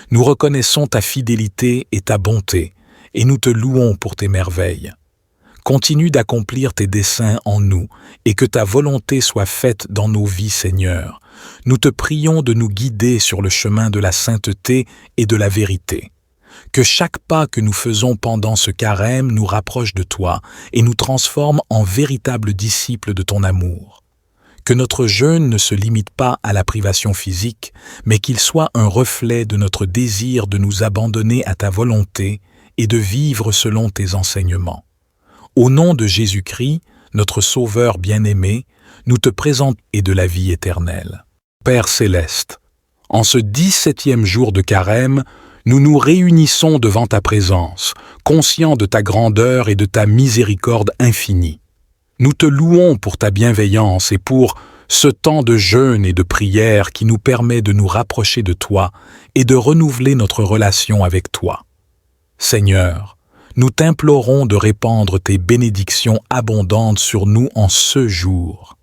Nous reconnaissons ta fidélité et ta bonté, et nous te louons pour tes merveilles. Continue d'accomplir tes desseins en nous, et que ta volonté soit faite dans nos vies, Seigneur. Nous te prions de nous guider sur le chemin de la sainteté et de la vérité. Que chaque pas que nous faisons pendant ce carême nous rapproche de toi et nous transforme en véritables disciples de ton amour. Que notre jeûne ne se limite pas à la privation physique, mais qu'il soit un reflet de notre désir de nous abandonner à ta volonté et de vivre selon tes enseignements. Au nom de Jésus-Christ, notre Sauveur bien-aimé, nous te présentons et de la vie éternelle. Père céleste, en ce 17e jour de carême, nous nous réunissons devant ta présence, conscients de ta grandeur et de ta miséricorde infinie. Nous te louons pour ta bienveillance et pour ce temps de jeûne et de prière qui nous permet de nous rapprocher de toi et de renouveler notre relation avec toi. Seigneur, nous t'implorons de répandre tes bénédictions abondantes sur nous en ce jour.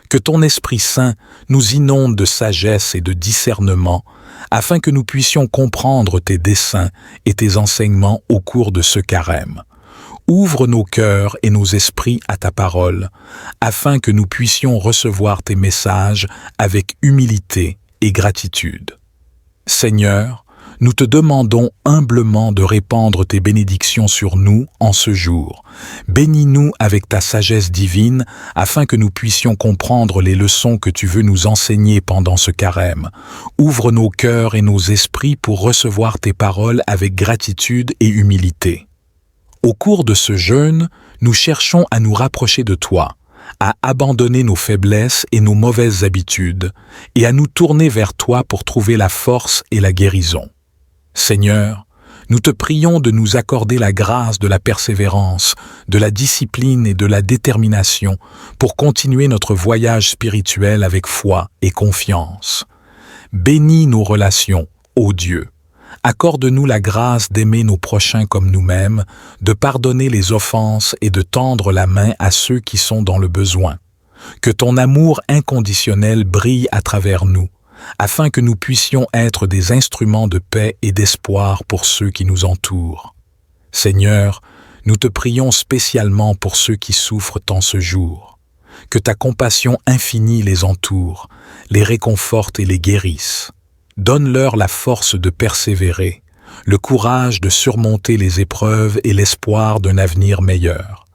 Que ton Esprit Saint nous inonde de sagesse et de discernement, afin que nous puissions comprendre tes desseins et tes enseignements au cours de ce carême. Ouvre nos cœurs et nos esprits à ta parole, afin que nous puissions recevoir tes messages avec humilité et gratitude. Seigneur, nous te demandons humblement de répandre tes bénédictions sur nous en ce jour. Bénis-nous avec ta sagesse divine, afin que nous puissions comprendre les leçons que tu veux nous enseigner pendant ce carême. Ouvre nos cœurs et nos esprits pour recevoir tes paroles avec gratitude et humilité. Au cours de ce jeûne, nous cherchons à nous rapprocher de toi, à abandonner nos faiblesses et nos mauvaises habitudes, et à nous tourner vers toi pour trouver la force et la guérison. Seigneur, nous te prions de nous accorder la grâce de la persévérance, de la discipline et de la détermination pour continuer notre voyage spirituel avec foi et confiance. Bénis nos relations, ô Dieu. Accorde-nous la grâce d'aimer nos prochains comme nous-mêmes, de pardonner les offenses et de tendre la main à ceux qui sont dans le besoin. Que ton amour inconditionnel brille à travers nous, afin que nous puissions être des instruments de paix et d'espoir pour ceux qui nous entourent. Seigneur, nous te prions spécialement pour ceux qui souffrent en ce jour. Que ta compassion infinie les entoure, les réconforte et les guérisse. Donne-leur la force de persévérer, le courage de surmonter les épreuves et l'espoir d'un avenir meilleur.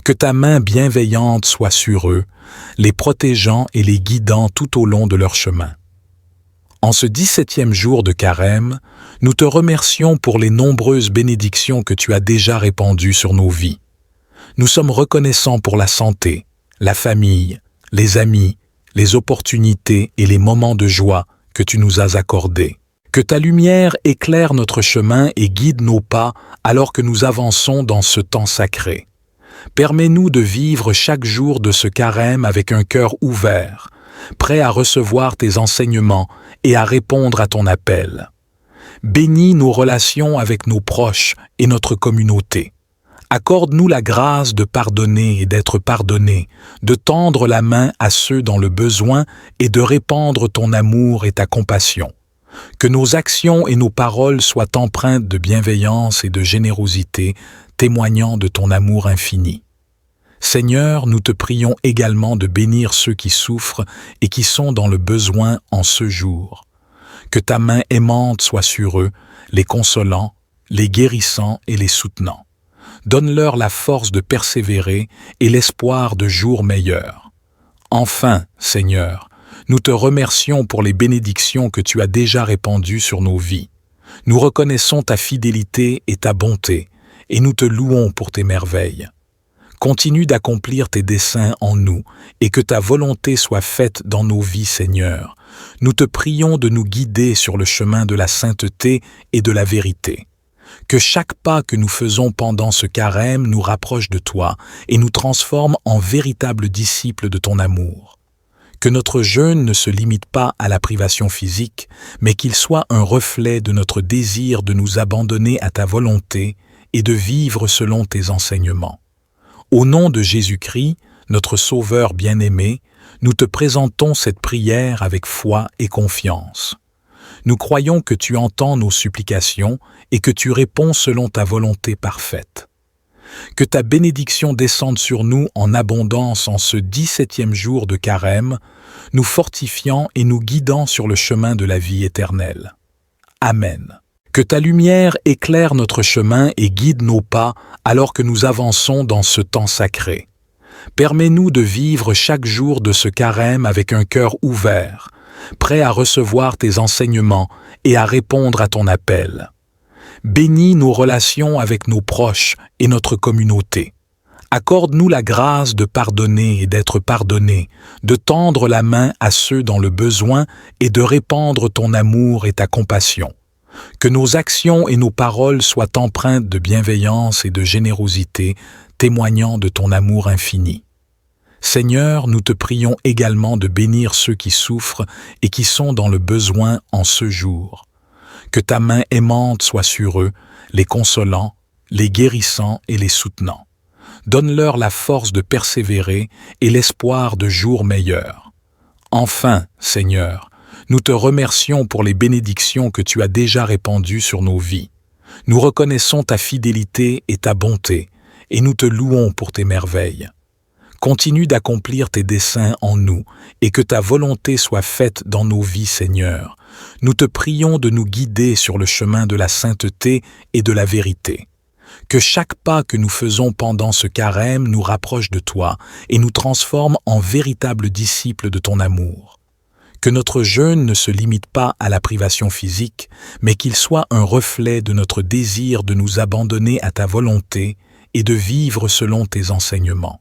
Que ta main bienveillante soit sur eux, les protégeant et les guidant tout au long de leur chemin. En ce 17e jour de carême, nous te remercions pour les nombreuses bénédictions que tu as déjà répandues sur nos vies. Nous sommes reconnaissants pour la santé, la famille, les amis, les opportunités et les moments de joie que tu nous as accordés. Que ta lumière éclaire notre chemin et guide nos pas alors que nous avançons dans ce temps sacré. Permets-nous de vivre chaque jour de ce carême avec un cœur ouvert, prêt à recevoir tes enseignements et à répondre à ton appel. Bénis nos relations avec nos proches et notre communauté. Accorde-nous la grâce de pardonner et d'être pardonnés, de tendre la main à ceux dans le besoin et de répandre ton amour et ta compassion. Que nos actions et nos paroles soient empreintes de bienveillance et de générosité, témoignant de ton amour infini. Seigneur, nous te prions également de bénir ceux qui souffrent et qui sont dans le besoin en ce jour. Que ta main aimante soit sur eux, les consolant, les guérissant et les soutenant. Donne-leur la force de persévérer et l'espoir de jours meilleurs. Enfin, Seigneur, nous te remercions pour les bénédictions que tu as déjà répandues sur nos vies. Nous reconnaissons ta fidélité et ta bonté, et nous te louons pour tes merveilles. Continue d'accomplir tes desseins en nous, et que ta volonté soit faite dans nos vies, Seigneur. Nous te prions de nous guider sur le chemin de la sainteté et de la vérité. Que chaque pas que nous faisons pendant ce carême nous rapproche de toi et nous transforme en véritables disciples de ton amour. Que notre jeûne ne se limite pas à la privation physique, mais qu'il soit un reflet de notre désir de nous abandonner à ta volonté et de vivre selon tes enseignements. Au nom de Jésus-Christ, notre Sauveur bien-aimé, nous te présentons cette prière avec foi et confiance. Nous croyons que tu entends nos supplications et que tu réponds selon ta volonté parfaite. Que ta bénédiction descende sur nous en abondance en ce 17e jour de Carême, nous fortifiant et nous guidant sur le chemin de la vie éternelle. Amen. Que ta lumière éclaire notre chemin et guide nos pas alors que nous avançons dans ce temps sacré. Permets-nous de vivre chaque jour de ce Carême avec un cœur ouvert, prêt à recevoir tes enseignements et à répondre à ton appel. Bénis nos relations avec nos proches et notre communauté. Accorde-nous la grâce de pardonner et d'être pardonnés, de tendre la main à ceux dans le besoin et de répandre ton amour et ta compassion. Que nos actions et nos paroles soient empreintes de bienveillance et de générosité, témoignant de ton amour infini. Seigneur, nous te prions également de bénir ceux qui souffrent et qui sont dans le besoin en ce jour. Que ta main aimante soit sur eux, les consolant, les guérissant et les soutenant. Donne-leur la force de persévérer et l'espoir de jours meilleurs. Enfin, Seigneur, nous te remercions pour les bénédictions que tu as déjà répandues sur nos vies. Nous reconnaissons ta fidélité et ta bonté, et nous te louons pour tes merveilles. Continue d'accomplir tes desseins en nous, et que ta volonté soit faite dans nos vies, Seigneur. Nous te prions de nous guider sur le chemin de la sainteté et de la vérité. Que chaque pas que nous faisons pendant ce carême nous rapproche de toi et nous transforme en véritables disciples de ton amour. Que notre jeûne ne se limite pas à la privation physique, mais qu'il soit un reflet de notre désir de nous abandonner à ta volonté et de vivre selon tes enseignements.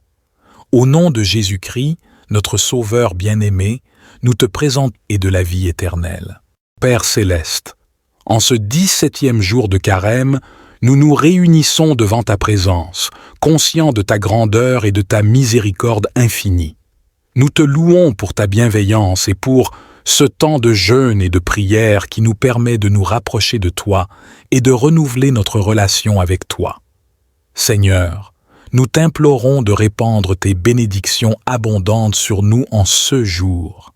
Au nom de Jésus-Christ, notre Sauveur bien-aimé, nous te présentons et de la vie éternelle. Père céleste, en ce 17e jour de Carême, nous nous réunissons devant ta présence, conscients de ta grandeur et de ta miséricorde infinie. Nous te louons pour ta bienveillance et pour ce temps de jeûne et de prière qui nous permet de nous rapprocher de toi et de renouveler notre relation avec toi. Seigneur, nous t'implorons de répandre tes bénédictions abondantes sur nous en ce jour.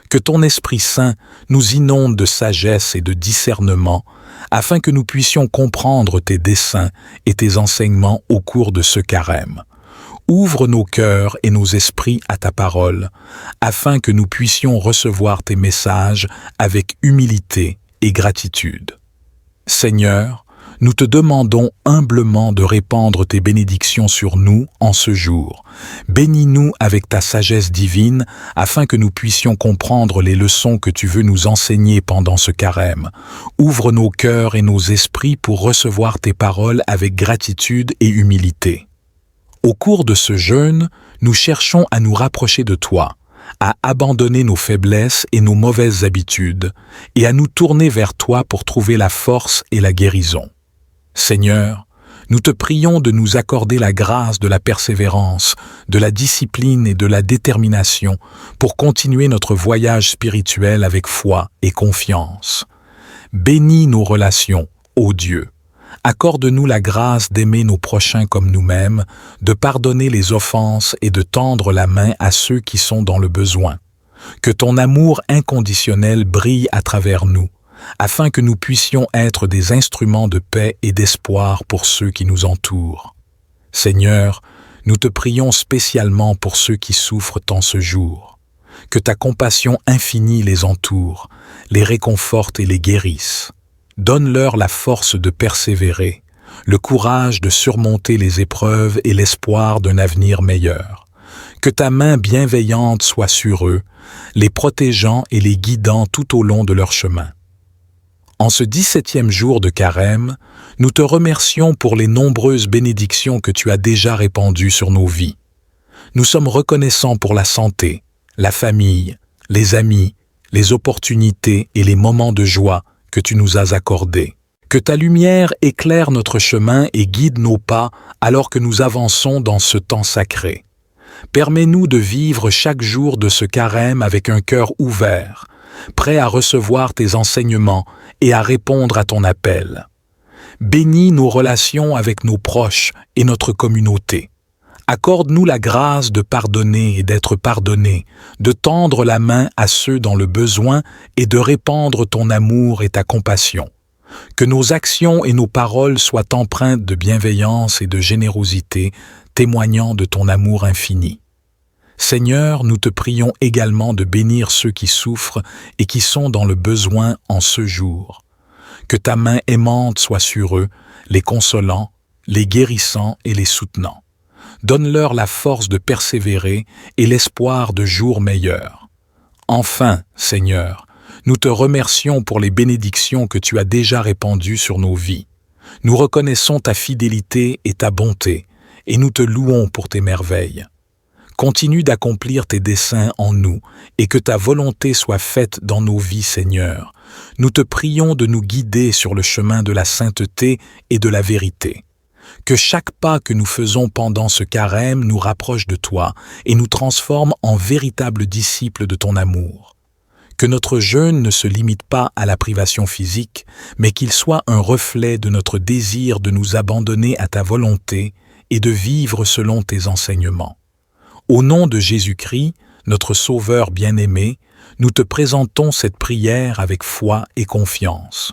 Que ton Esprit Saint nous inonde de sagesse et de discernement, afin que nous puissions comprendre tes desseins et tes enseignements au cours de ce carême. Ouvre nos cœurs et nos esprits à ta parole, afin que nous puissions recevoir tes messages avec humilité et gratitude. Seigneur, nous te demandons humblement de répandre tes bénédictions sur nous en ce jour. Bénis-nous avec ta sagesse divine, afin que nous puissions comprendre les leçons que tu veux nous enseigner pendant ce carême. Ouvre nos cœurs et nos esprits pour recevoir tes paroles avec gratitude et humilité. Au cours de ce jeûne, nous cherchons à nous rapprocher de toi, à abandonner nos faiblesses et nos mauvaises habitudes, et à nous tourner vers toi pour trouver la force et la guérison. Seigneur, nous te prions de nous accorder la grâce de la persévérance, de la discipline et de la détermination pour continuer notre voyage spirituel avec foi et confiance. Bénis nos relations, ô Dieu. Accorde-nous la grâce d'aimer nos prochains comme nous-mêmes, de pardonner les offenses et de tendre la main à ceux qui sont dans le besoin. Que ton amour inconditionnel brille à travers nous, afin que nous puissions être des instruments de paix et d'espoir pour ceux qui nous entourent. Seigneur, nous te prions spécialement pour ceux qui souffrent en ce jour. Que ta compassion infinie les entoure, les réconforte et les guérisse. Donne-leur la force de persévérer, le courage de surmonter les épreuves et l'espoir d'un avenir meilleur. Que ta main bienveillante soit sur eux, les protégeant et les guidant tout au long de leur chemin. En ce 17e jour de Carême, nous te remercions pour les nombreuses bénédictions que tu as déjà répandues sur nos vies. Nous sommes reconnaissants pour la santé, la famille, les amis, les opportunités et les moments de joie que tu nous as accordés. Que ta lumière éclaire notre chemin et guide nos pas alors que nous avançons dans ce temps sacré. Permets-nous de vivre chaque jour de ce carême avec un cœur ouvert, prêt à recevoir tes enseignements et à répondre à ton appel. Bénis nos relations avec nos proches et notre communauté. Accorde-nous la grâce de pardonner et d'être pardonnés, de tendre la main à ceux dans le besoin et de répandre ton amour et ta compassion. Que nos actions et nos paroles soient empreintes de bienveillance et de générosité, témoignant de ton amour infini. Seigneur, nous te prions également de bénir ceux qui souffrent et qui sont dans le besoin en ce jour. Que ta main aimante soit sur eux, les consolant, les guérissant et les soutenant. Donne-leur la force de persévérer et l'espoir de jours meilleurs. Enfin, Seigneur, nous te remercions pour les bénédictions que tu as déjà répandues sur nos vies. Nous reconnaissons ta fidélité et ta bonté, et nous te louons pour tes merveilles. Continue d'accomplir tes desseins en nous, et que ta volonté soit faite dans nos vies, Seigneur. Nous te prions de nous guider sur le chemin de la sainteté et de la vérité. Que chaque pas que nous faisons pendant ce carême nous rapproche de toi et nous transforme en véritables disciples de ton amour. Que notre jeûne ne se limite pas à la privation physique, mais qu'il soit un reflet de notre désir de nous abandonner à ta volonté et de vivre selon tes enseignements. Au nom de Jésus-Christ, notre Sauveur bien-aimé, nous te présentons cette prière avec foi et confiance.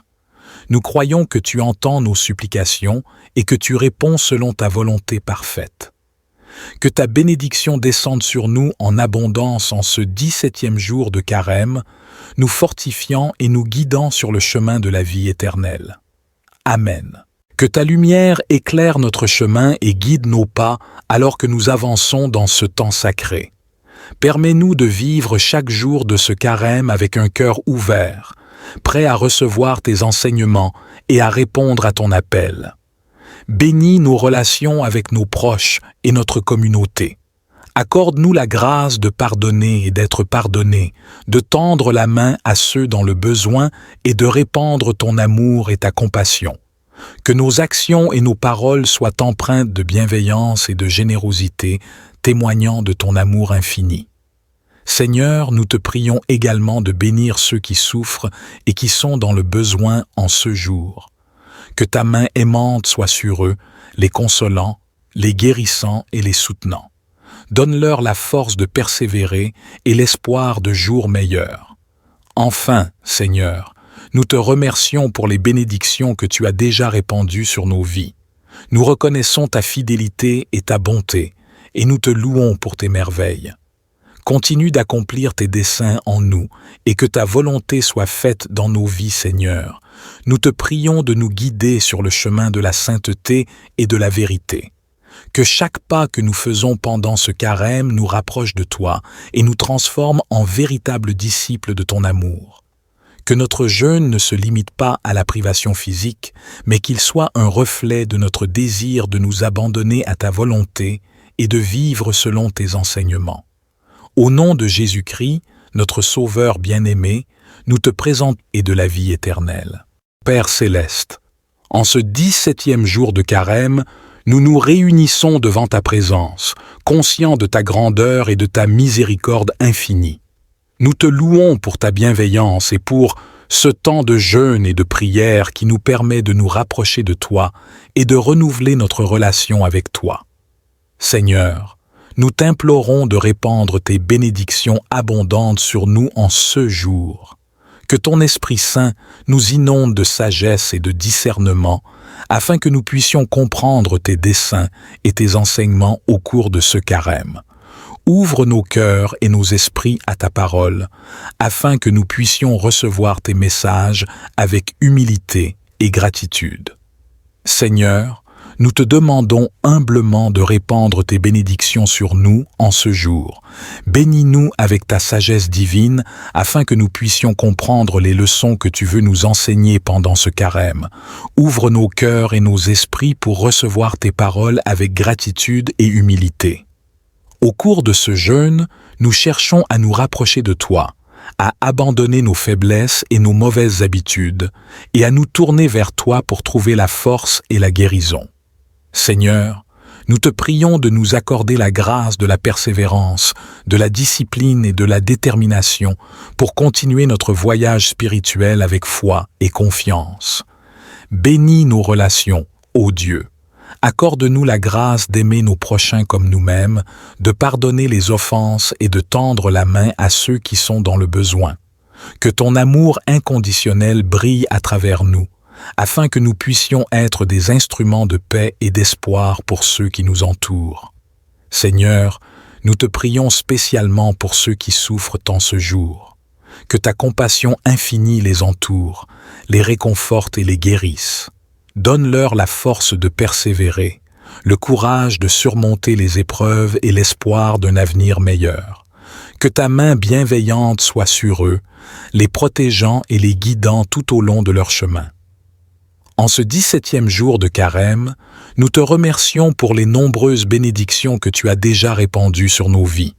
Nous croyons que tu entends nos supplications et que tu réponds selon ta volonté parfaite. Que ta bénédiction descende sur nous en abondance en ce 17e jour de carême, nous fortifiant et nous guidant sur le chemin de la vie éternelle. Amen. Que ta lumière éclaire notre chemin et guide nos pas alors que nous avançons dans ce temps sacré. Permets-nous de vivre chaque jour de ce carême avec un cœur ouvert, prêt à recevoir tes enseignements et à répondre à ton appel. Bénis nos relations avec nos proches et notre communauté. Accorde-nous la grâce de pardonner et d'être pardonnés, de tendre la main à ceux dans le besoin et de répandre ton amour et ta compassion. Que nos actions et nos paroles soient empreintes de bienveillance et de générosité, témoignant de ton amour infini. Seigneur, nous te prions également de bénir ceux qui souffrent et qui sont dans le besoin en ce jour. Que ta main aimante soit sur eux, les consolant, les guérissant et les soutenant. Donne-leur la force de persévérer et l'espoir de jours meilleurs. Enfin, Seigneur, nous te remercions pour les bénédictions que tu as déjà répandues sur nos vies. Nous reconnaissons ta fidélité et ta bonté, et nous te louons pour tes merveilles. Continue d'accomplir tes desseins en nous, et que ta volonté soit faite dans nos vies, Seigneur. Nous te prions de nous guider sur le chemin de la sainteté et de la vérité. Que chaque pas que nous faisons pendant ce carême nous rapproche de toi et nous transforme en véritables disciples de ton amour. Que notre jeûne ne se limite pas à la privation physique, mais qu'il soit un reflet de notre désir de nous abandonner à ta volonté et de vivre selon tes enseignements. Au nom de Jésus-Christ, notre Sauveur bien-aimé, nous te présentons et de la vie éternelle. Père céleste, en ce 17e jour de carême, nous nous réunissons devant ta présence, conscients de ta grandeur et de ta miséricorde infinie. Nous te louons pour ta bienveillance et pour ce temps de jeûne et de prière qui nous permet de nous rapprocher de toi et de renouveler notre relation avec toi. Seigneur, nous t'implorons de répandre tes bénédictions abondantes sur nous en ce jour. Que ton Esprit Saint nous inonde de sagesse et de discernement, afin que nous puissions comprendre tes desseins et tes enseignements au cours de ce carême. Ouvre nos cœurs et nos esprits à ta parole, afin que nous puissions recevoir tes messages avec humilité et gratitude. Seigneur, nous te demandons humblement de répandre tes bénédictions sur nous en ce jour. Bénis-nous avec ta sagesse divine, afin que nous puissions comprendre les leçons que tu veux nous enseigner pendant ce carême. Ouvre nos cœurs et nos esprits pour recevoir tes paroles avec gratitude et humilité. Au cours de ce jeûne, nous cherchons à nous rapprocher de toi, à abandonner nos faiblesses et nos mauvaises habitudes, et à nous tourner vers toi pour trouver la force et la guérison. Seigneur, nous te prions de nous accorder la grâce de la persévérance, de la discipline et de la détermination pour continuer notre voyage spirituel avec foi et confiance. Bénis nos relations, ô Dieu, accorde-nous la grâce d'aimer nos prochains comme nous-mêmes, de pardonner les offenses et de tendre la main à ceux qui sont dans le besoin. Que ton amour inconditionnel brille à travers nous, afin que nous puissions être des instruments de paix et d'espoir pour ceux qui nous entourent. Seigneur, nous te prions spécialement pour ceux qui souffrent en ce jour. Que ta compassion infinie les entoure, les réconforte et les guérisse. Donne-leur la force de persévérer, le courage de surmonter les épreuves et l'espoir d'un avenir meilleur. Que ta main bienveillante soit sur eux, les protégeant et les guidant tout au long de leur chemin. En ce 17e jour de Carême, nous te remercions pour les nombreuses bénédictions que tu as déjà répandues sur nos vies.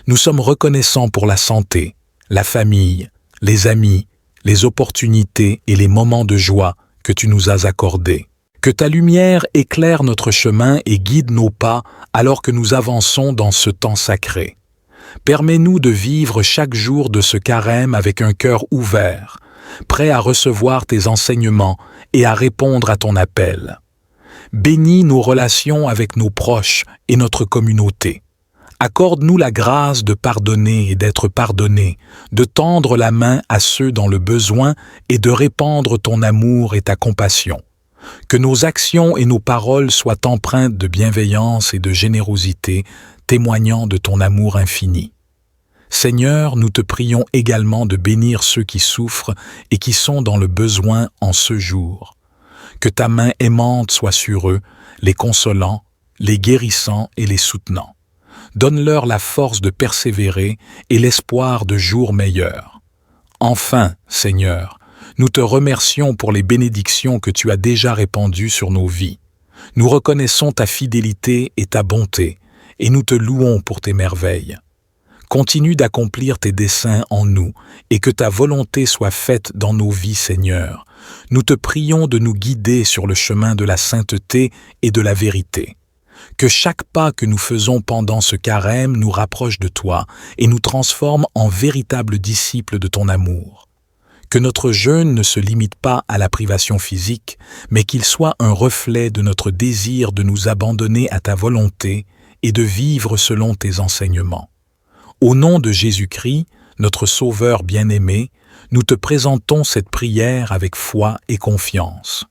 Nous sommes reconnaissants pour la santé, la famille, les amis, les opportunités et les moments de joie que tu nous as accordés. Que ta lumière éclaire notre chemin et guide nos pas alors que nous avançons dans ce temps sacré. Permets-nous de vivre chaque jour de ce carême avec un cœur ouvert, prêt à recevoir tes enseignements et à répondre à ton appel. Bénis nos relations avec nos proches et notre communauté. Accorde-nous la grâce de pardonner et d'être pardonnés, de tendre la main à ceux dans le besoin et de répandre ton amour et ta compassion. Que nos actions et nos paroles soient empreintes de bienveillance et de générosité, témoignant de ton amour infini. Seigneur, nous te prions également de bénir ceux qui souffrent et qui sont dans le besoin en ce jour. Que ta main aimante soit sur eux, les consolant, les guérissant et les soutenant. Donne-leur la force de persévérer et l'espoir de jours meilleurs. Enfin, Seigneur, nous te remercions pour les bénédictions que tu as déjà répandues sur nos vies. Nous reconnaissons ta fidélité et ta bonté, et nous te louons pour tes merveilles. Continue d'accomplir tes desseins en nous, et que ta volonté soit faite dans nos vies, Seigneur. Nous te prions de nous guider sur le chemin de la sainteté et de la vérité. Que chaque pas que nous faisons pendant ce carême nous rapproche de toi et nous transforme en véritables disciples de ton amour. Que notre jeûne ne se limite pas à la privation physique, mais qu'il soit un reflet de notre désir de nous abandonner à ta volonté et de vivre selon tes enseignements. Au nom de Jésus-Christ, notre Sauveur bien-aimé, nous te présentons cette prière avec foi et confiance.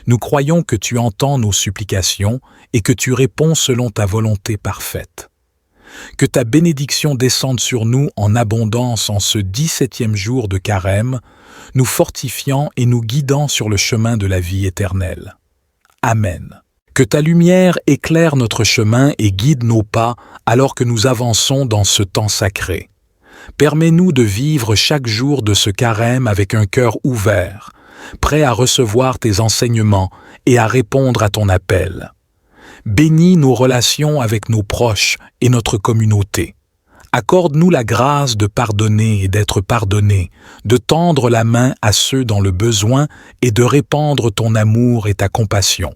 Nous croyons que tu entends nos supplications et que tu réponds selon ta volonté parfaite. Que ta bénédiction descende sur nous en abondance en ce 17e jour de Carême, nous fortifiant et nous guidant sur le chemin de la vie éternelle. Amen. Que ta lumière éclaire notre chemin et guide nos pas alors que nous avançons dans ce temps sacré. Permets-nous de vivre chaque jour de ce carême avec un cœur ouvert, prêt à recevoir tes enseignements et à répondre à ton appel. Bénis nos relations avec nos proches et notre communauté. Accorde-nous la grâce de pardonner et d'être pardonnés, de tendre la main à ceux dans le besoin et de répandre ton amour et ta compassion.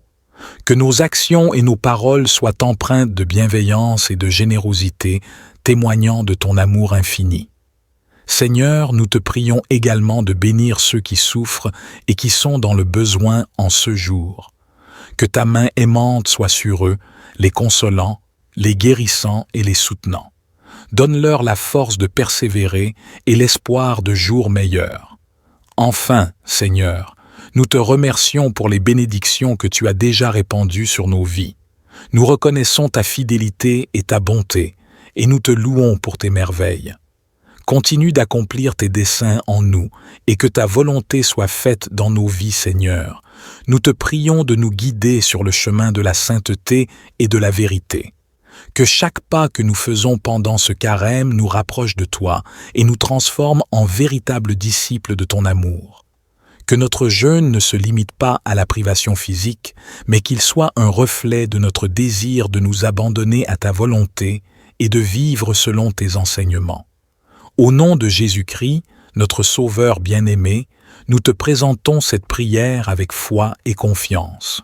Que nos actions et nos paroles soient empreintes de bienveillance et de générosité, témoignant de ton amour infini. Seigneur, nous te prions également de bénir ceux qui souffrent et qui sont dans le besoin en ce jour. Que ta main aimante soit sur eux, les consolant, les guérissant et les soutenant. Donne-leur la force de persévérer et l'espoir de jours meilleurs. Enfin, Seigneur, nous te remercions pour les bénédictions que tu as déjà répandues sur nos vies. Nous reconnaissons ta fidélité et ta bonté, et nous te louons pour tes merveilles. Continue d'accomplir tes desseins en nous, et que ta volonté soit faite dans nos vies, Seigneur. Nous te prions de nous guider sur le chemin de la sainteté et de la vérité. Que chaque pas que nous faisons pendant ce carême nous rapproche de toi et nous transforme en véritables disciples de ton amour. Que notre jeûne ne se limite pas à la privation physique, mais qu'il soit un reflet de notre désir de nous abandonner à ta volonté et de vivre selon tes enseignements. Au nom de Jésus-Christ, notre Sauveur bien-aimé, nous te présentons cette prière avec foi et confiance.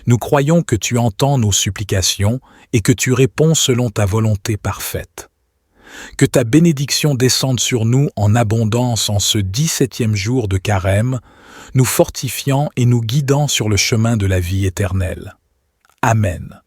Nous croyons que tu entends nos supplications et que tu réponds selon ta volonté parfaite. Que ta bénédiction descende sur nous en abondance en ce 17e jour de Carême, nous fortifiant et nous guidant sur le chemin de la vie éternelle. Amen.